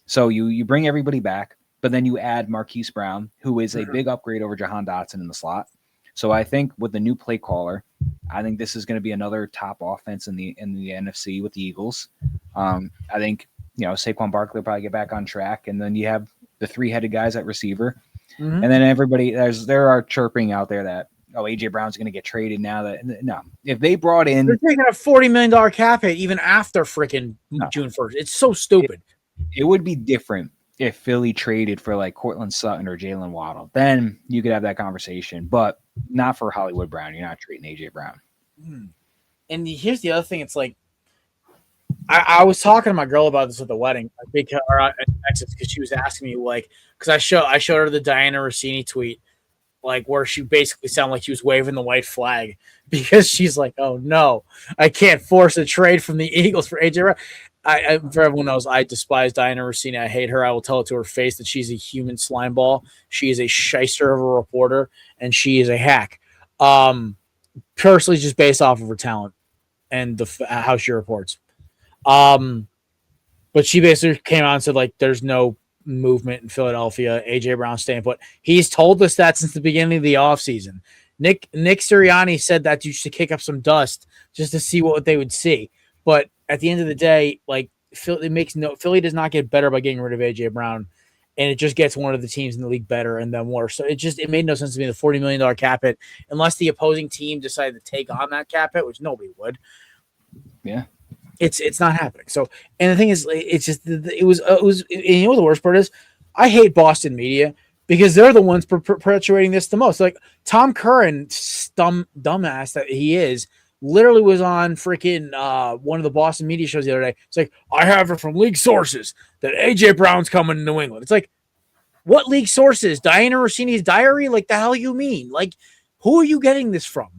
So you bring everybody back, but then you add Marquise Brown, who is a big upgrade over Jahan Dotson in the slot. So I think with the new play caller, I think this is going to be another top offense in the NFC with the Eagles. I think Saquon Barkley will probably get back on track, and then you have the 3-headed guys at receiver, and then everybody there are chirping out there that AJ Brown's going to get traded now. No, if they brought in, they're taking a $40 million cap hit even after freaking June 1st. It's so stupid. It would be different if Philly traded for like Courtland Sutton or Jaylen Waddle. Then you could have that conversation, but not for Hollywood Brown. You're not trading AJ Brown. And here's the other thing. It's like, I was talking to my girl about this at the wedding, because she was asking me, like, because I showed her the Diana Rossini tweet, like, where she basically sounded like she was waving the white flag, because she's like, oh no, I can't force a trade from the Eagles for AJ Brown. For everyone knows, I despise Diana Rossini. I hate her. I will tell it to her face that she's a human slime ball. She is a shyster of a reporter, and she is a hack. Personally, just based off of her talent and how she reports. But she basically came out and said, like, there's no movement in Philadelphia. AJ Brown staying put. He's told us that since the beginning of the offseason. Nick Sirianni said that just to kick up some dust, just to see what they would see. But at the end of the day, like, Philly does not get better by getting rid of AJ Brown, and it just gets one of the teams in the league better and then worse. So it made no sense to me, the $40 million cap hit, unless the opposing team decided to take on that cap hit, which nobody would. Yeah. It's not happening. So, and the thing is, it's just, it was, you know what the worst part is? I hate Boston media because they're the ones perpetuating this the most. Like, Tom Curran, dumbass that he is, literally was on freaking one of the Boston media shows the other day. It's like, I have it from league sources that AJ Brown's coming to New England. It's like, what league sources? Diana Rossini's diary? Like, the hell you mean? Like, who are you getting this from?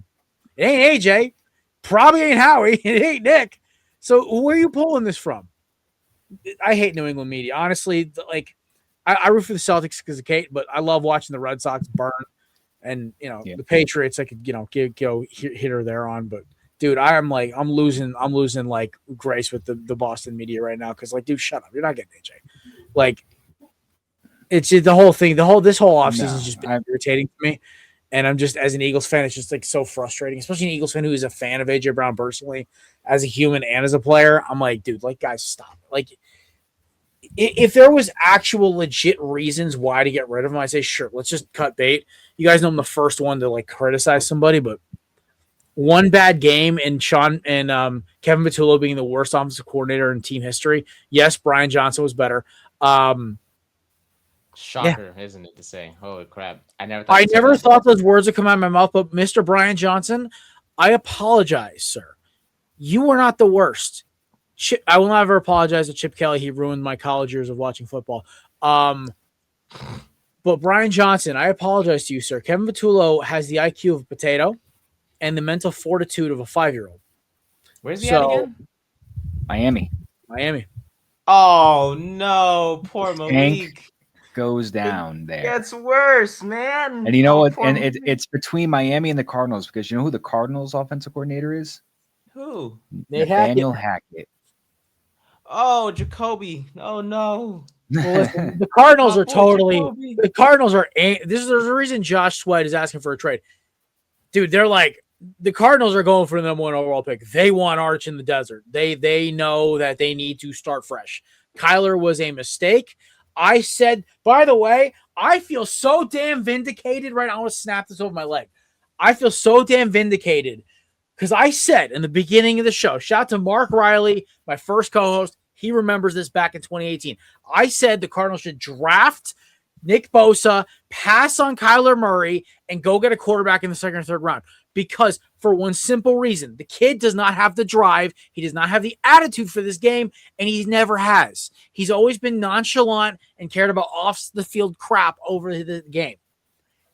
It ain't AJ. Probably ain't Howie. It ain't Nick. So where are you pulling this from? I hate New England media. Honestly, like, I root for the Celtics because of Kate, but I love watching the Red Sox burn. And, the Patriots, I could, go hit her there on. But, dude, I'm losing like grace with the Boston media right now because, like, dude, shut up. You're not getting AJ. Like, it's the whole thing. This whole offseason has just been irritating to me. And I'm just, as an Eagles fan, it's just, like, so frustrating, especially an Eagles fan who is a fan of AJ Brown personally, as a human and as a player. I'm like, dude, like, guys, stop. Like, if there was actual legit reasons why to get rid of him, I say, sure, let's just cut bait. You guys know I'm the first one to, like, criticize somebody, but one bad game and Kevin Patullo being the worst offensive coordinator in team history. Yes, Brian Johnson was better. Shocker, isn't it, to say? Holy crap. I never thought those words would come out of my mouth, but Mr. Brian Johnson, I apologize, sir. You were not the worst. I will never apologize to Chip Kelly. He ruined my college years of watching football. But Brian Johnson, I apologize to you, sir. Kevin Patullo has the IQ of a potato and the mental fortitude of a 5-year-old. Where's he at again? Miami. Oh, no. Poor Malik. Goes down there. Gets worse, man. And you know what? And it's between Miami and the Cardinals, because you know who the Cardinals offensive coordinator is? Who? Nathaniel Hackett. Oh, Jacoby. Oh, no. Well, listen, the Cardinals are totally – the Cardinals are – there's a reason Josh Sweat is asking for a trade. Dude, they're like – the Cardinals are going for the number 1 overall pick. They want Arch in the desert. They know that they need to start fresh. Kyler was a mistake. I said, by the way, I feel so damn vindicated right now. I want to snap this over my leg. I feel so damn vindicated because I said in the beginning of the show, shout out to Mark Riley, my first co-host. He remembers this back in 2018. I said the Cardinals should draft Nick Bosa, pass on Kyler Murray, and go get a quarterback in the second or third round. Because for one simple reason, the kid does not have the drive. He does not have the attitude for this game, and he never has. He's always been nonchalant and cared about off-the-field crap over the game.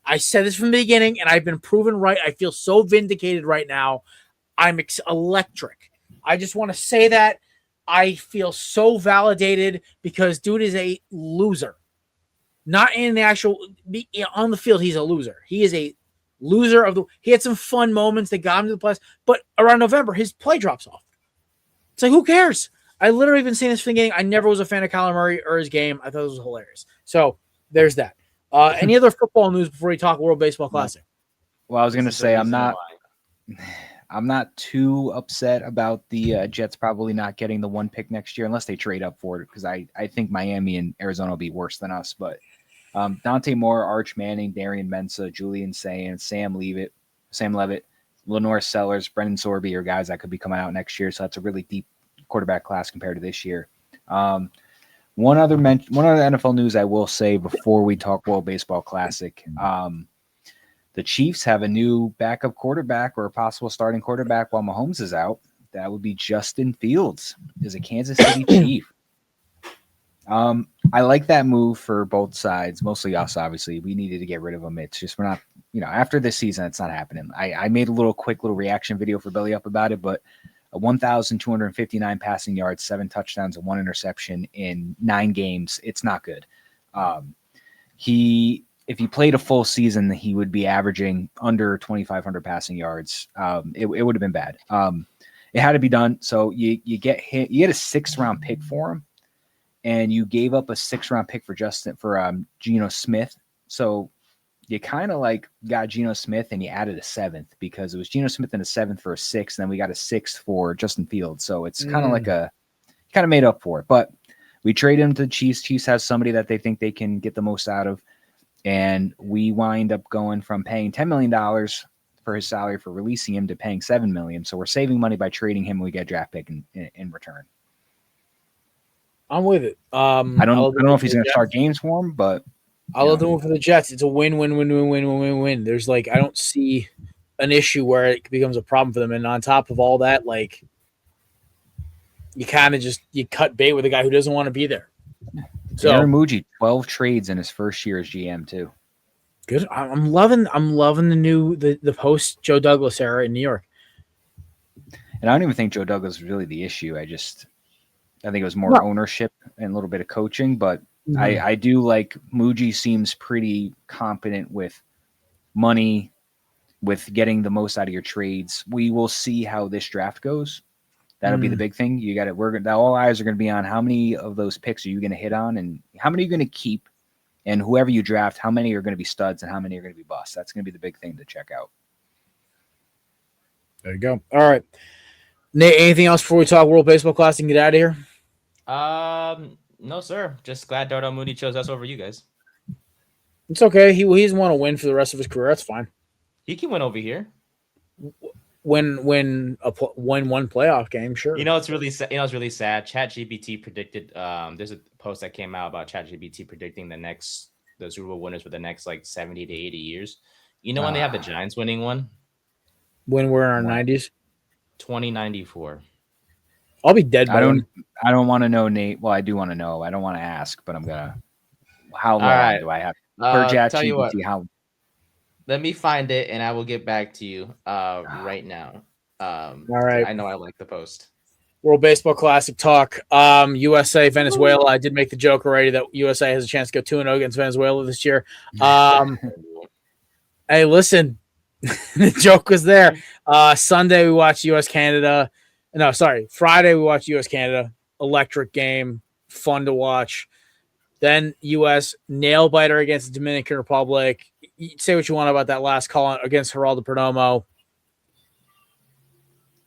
I said this from the beginning, and I've been proven right. I feel so vindicated right now. I'm electric. I just want to say that. I feel so validated because dude is a loser. Not in the actual – on the field, he's a loser. He is a loser of the – he had some fun moments that got him to the playoffs, but around November, his play drops off. It's like, who cares? I literally been seeing this thing game. I never was a fan of Kyler Murray or his game. I thought it was hilarious. So there's that. Any other football news before we talk World Baseball Classic? Well, I was going to say I'm not too upset about the Jets probably not getting the 1 pick next year unless they trade up for it, because I think Miami and Arizona will be worse than us. But Dante Moore, Arch Manning, Darian Mensah, Julian Sands, Sam Levitt, Lenore Sellers, Brendan Sorby are guys that could be coming out next year. So that's a really deep quarterback class compared to this year. One other NFL news I will say before we talk World Baseball Classic. The Chiefs have a new backup quarterback or a possible starting quarterback while Mahomes is out. That would be Justin Fields, is a Kansas City Chief. I like that move for both sides, mostly us, obviously. We needed to get rid of him. It's just we're not, after this season, it's not happening. I made a quick little reaction video for Belly Up about it, but 1,259 passing yards, 7 touchdowns, and 1 interception in 9 games. It's not good. If he played a full season, he would be averaging under 2,500 passing yards. It would have been bad. It had to be done. So you get hit. You get a 6th-round pick for him, and you gave up a 6th-round pick for Geno Smith. So you kind of got Geno Smith and you added a 7th because it was Geno Smith and a 7th for a 6th, and then we got a 6th for Justin Fields. So it's kind of made up for it. But we trade him to the Chiefs. Chiefs has somebody that they think they can get the most out of. And we wind up going from paying $10 million for his salary for releasing him to paying $7 million. So we're saving money by trading him. And we get a draft pick in return. I'm with it. I don't know if he's going to start games for him, but I love the move for the Jets. It's a win. There's I don't see an issue where it becomes a problem for them. And on top of all that, you kind of you cut bait with a guy who doesn't want to be there. So Aaron Muji, 12 trades in his first year as GM too. Good. I'm loving the post Joe Douglas era in New York. And I don't even think Joe Douglas was really the issue. I think it was more ownership and a little bit of coaching. But I do like Muji seems pretty competent with money, with getting the most out of your trades. We will see how this draft goes. That'll be the big thing. You got it. All eyes are going to be on how many of those picks are you going to hit on, and how many are you going to keep, and whoever you draft, how many are going to be studs and how many are going to be busts. That's going to be the big thing to check out. There you go. All right, Nate. Anything else before we talk World Baseball Classic and get out of here? No, sir. Just glad Darnell Mooney chose us over you guys. It's okay. He doesn't want to win for the rest of his career. That's fine. He can win over here. Win one playoff game, sure. It's really sad. It's really sad. ChatGPT predicted. There's a post that came out about ChatGPT predicting the Super Bowl winners for the next 70 to 80 years. When they have the Giants winning one? When we're in our 90s, 2094. I'll be dead. I don't want to know, Nate. Well, I do want to know. I don't want to ask, but I'm gonna. How long do I have? Per ChatGPT, how? Let me find it, and I will get back to you right now. All right. I know I like the post. World Baseball Classic talk. USA, Venezuela. I did make the joke already that USA has a chance to go 2-0 against Venezuela this year. Hey, listen. The joke was there. Sunday, we watched US-Canada. No, sorry. Friday, we watched US-Canada. Electric game. Fun to watch. Then U.S. nail-biter against the Dominican Republic. Say what you want about that last call against Geraldo Perdomo.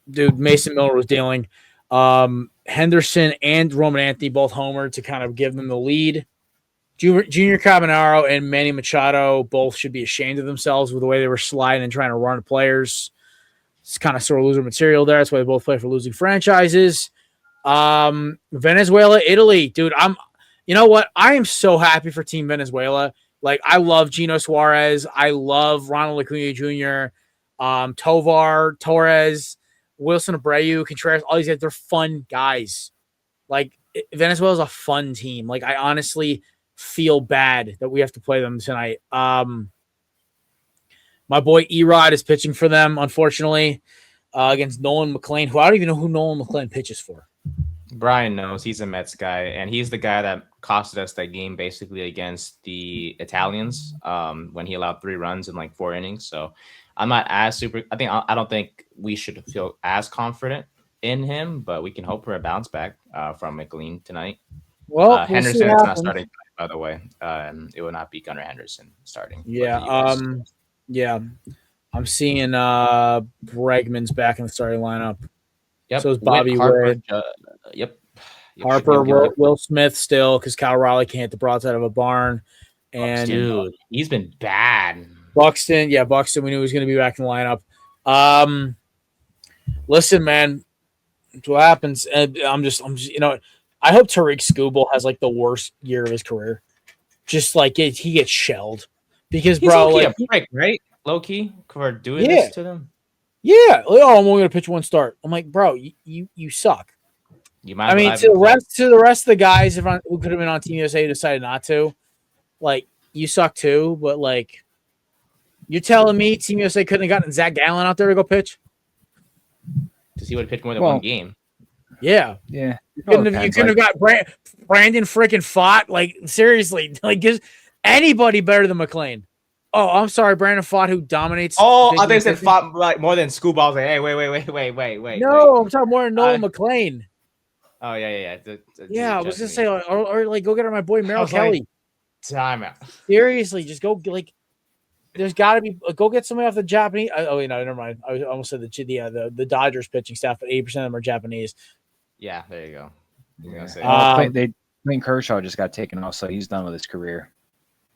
Dude, Mason Miller was dealing. Henderson and Roman Anthony both homered to kind of give them the lead. Junior Cabanero and Manny Machado both should be ashamed of themselves with the way they were sliding and trying to run players. It's kind of sort of loser material there. That's why they both play for losing franchises. Venezuela, Italy. Dude, you know what? I am so happy for Team Venezuela. I love Gino Suarez. I love Ronald Acuna Jr., Tovar, Torres, Wilson Abreu, Contreras, all these guys. They're fun guys. Venezuela's a fun team. I honestly feel bad that we have to play them tonight. My boy Erod is pitching for them, unfortunately, against Nolan McLean, who I don't even know who Nolan McLean pitches for. Brian knows. He's a Mets guy, and he's the guy that costed us that game basically against the Italians when he allowed 3 runs in 4 innings. So I'm not as super. I don't think we should feel as confident in him, but we can hope for a bounce back from McLean tonight. Well, we'll Henderson is not starting tonight, by the way. It will not be Gunnar Henderson starting. Yeah. Yeah. I'm seeing Bregman's back in the starting lineup. Yep. So is Bobby Harper, Wood. Yep. Harper, Will Smith still, because Kyle Raleigh can't hit the broadside of a barn. And dude, he's been bad. Buxton, we knew he was going to be back in the lineup. Listen, man, that's what happens. And I'm just, I hope Tariq Skubal has like the worst year of his career. Just like he gets shelled because, he's bro, like a prick, right? Low key for doing this to them. Yeah. Oh, I'm only going to pitch one start. I'm like, bro, you suck. To the rest of the guys who could have been on Team USA who decided not to, like, you suck too. But like, you're telling me Team USA couldn't have gotten Zach Gallen out there to go pitch? Because he would have pitched more than one game. Yeah. Yeah. You couldn't have got Brandon freaking Fott. Like, seriously, like, just anybody better than McLean. Oh, I'm sorry, Brandon Fott, who dominates. Oh, I think they said Fott like more than Skubal. I was like, hey, wait. No, I'm talking more than Nolan McLean. Oh, yeah. I was gonna say, or like, go get my boy Merrill Kelly. Like, time out. Seriously, just go like. There's got to be go get somebody off the Japanese. Oh, wait, no, never mind. I almost said the Dodgers pitching staff, but 80% of them are Japanese. Yeah, there you go. Clayton Kershaw just got taken off, so he's done with his career.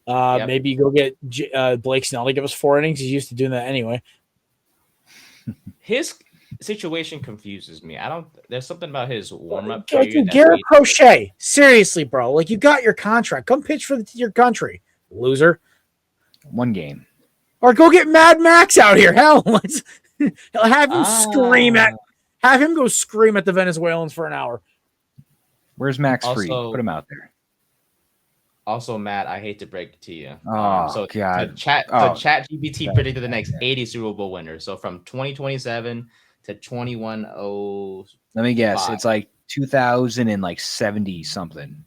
Maybe go get Blake Snell to give us 4 innings. He's used to doing that anyway. His situation confuses me. There's something about his warm-up. Garrett Crochet. Seriously, bro. Like, you got your contract. Come pitch for your country, loser. 1 game. Or go get Mad Max out here. Hell, let's have him have him go scream at the Venezuelans for an hour. Where's Max Fried? Put him out there. Also, Matt, I hate to break it to you. God. ChatGPT predicted the next 80 Super Bowl winners. So from 2027 to 2105. Let me guess. It's like 2070 something.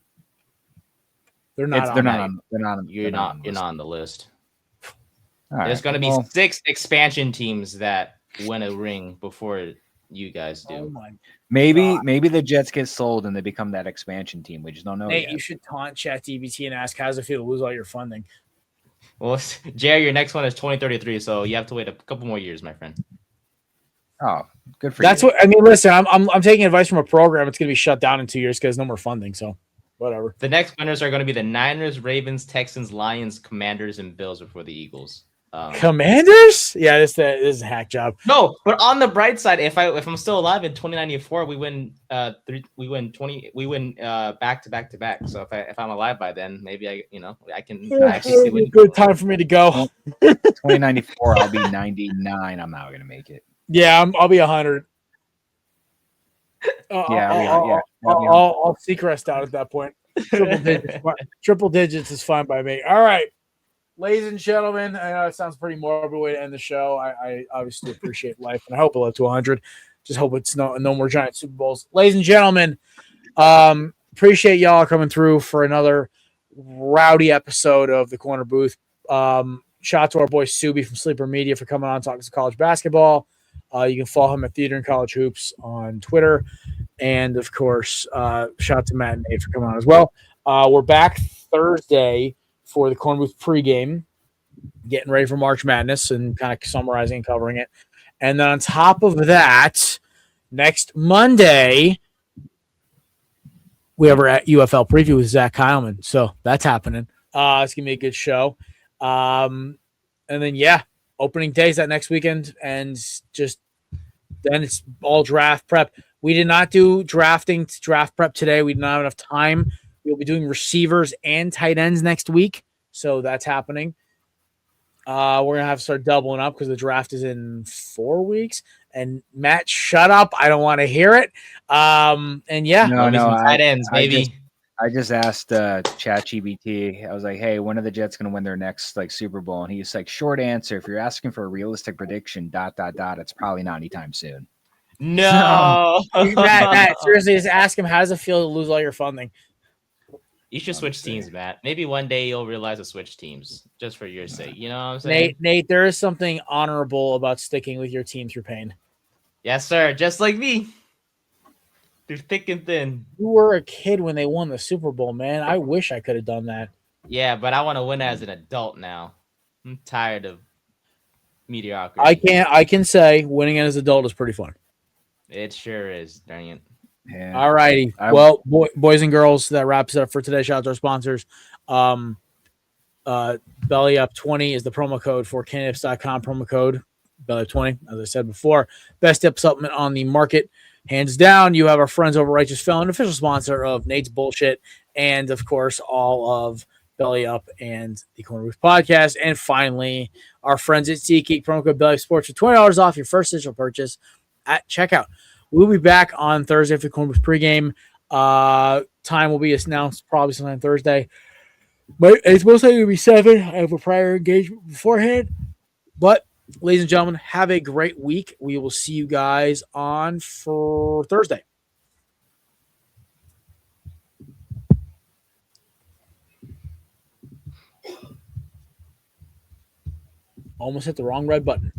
You're not on the list. There's going to be 6 expansion teams that win a ring before you guys do. Maybe the Jets get sold and they become that expansion team. We just don't know. Nate, you should taunt ChatGPT and ask, how does it feel to lose all your funding? Well, Jerry, your next one is 2033, so you have to wait a couple more years, my friend. Oh, good for you. That's what I mean. Listen, I'm taking advice from a program. It's going to be shut down in 2 years because no more funding. So whatever. The next winners are going to be the Niners, Ravens, Texans, Lions, Commanders, and Bills before the Eagles. Commanders? Yeah, this is a hack job. No, but on the bright side, if I'm still alive in 2094, we win back to back. So if I'm alive by then, maybe I can actually see good time for me to go. 2094, I'll be 99. I'm not gonna make it. Yeah, I'll be 100. I'll Seacrest out at that point. Triple digits is fine by me. All right. Ladies and gentlemen, I know it sounds pretty morbid way to end the show. I obviously appreciate life, and I hope it live to 100. Just hope it's no more giant Super Bowls. Ladies and gentlemen, appreciate y'all coming through for another rowdy episode of the Corner Booth. Shout out to our boy Subi from Sleeper Media for coming on and talking some college basketball. You can follow him at Theater and College Hoops on Twitter. And, of course, shout out to Matt and Nate for coming on as well. We're back Thursday for the Corner Booth pregame, getting ready for March Madness and kind of summarizing and covering it. And then on top of that, next Monday, we have our UFL preview with Zach Heilman. So that's happening. It's going to be a good show. And then, opening days that next weekend. And just then it's all draft prep. We did not do draft prep today. We did not have enough time. We'll be doing receivers and tight ends next week. So that's happening. We're going to have to start doubling up because the draft is in 4 weeks. And Matt, shut up. I don't want to hear it. Tight ends, maybe. I just asked ChatGPT. I was like, hey, when are the Jets going to win their next Super Bowl? And he's like, short answer. If you're asking for a realistic prediction, ... it's probably not anytime soon. No. Matt, seriously, just ask him, how does it feel to lose all your funding? You should switch teams, Matt. Maybe one day you'll realize to switch teams just for your sake. You know what I'm saying? Nate, there is something honorable about sticking with your team through pain. Yes, sir. Just like me. through thick and thin. You were a kid when they won the Super Bowl, man. I wish I could have done that. Yeah, but I want to win as an adult now. I'm tired of mediocrity. I can say winning as an adult is pretty fun. It sure is. Dang it. Yeah. All righty. Well, boys and girls, that wraps it up for today. Shout out to our sponsors. Belly Up 20 is the promo code for candips.com. Promo code Belly Up 20. As I said before, best dip supplement on the market. Hands down, you have our friends over Righteous Felon, official sponsor of Nate's Bullshit, and of course, all of Belly Up and the Corner Booth podcast. And finally, our friends at SeatGeek, promo code Belly Up Sports for $20 off your first digital purchase at checkout. We'll be back on Thursday for the Corner Booth pregame. Time will be announced probably sometime Thursday. But it's most likely to be 7. I have a prior engagement beforehand. But, ladies and gentlemen, have a great week. We will see you guys on for Thursday. Almost hit the wrong red button.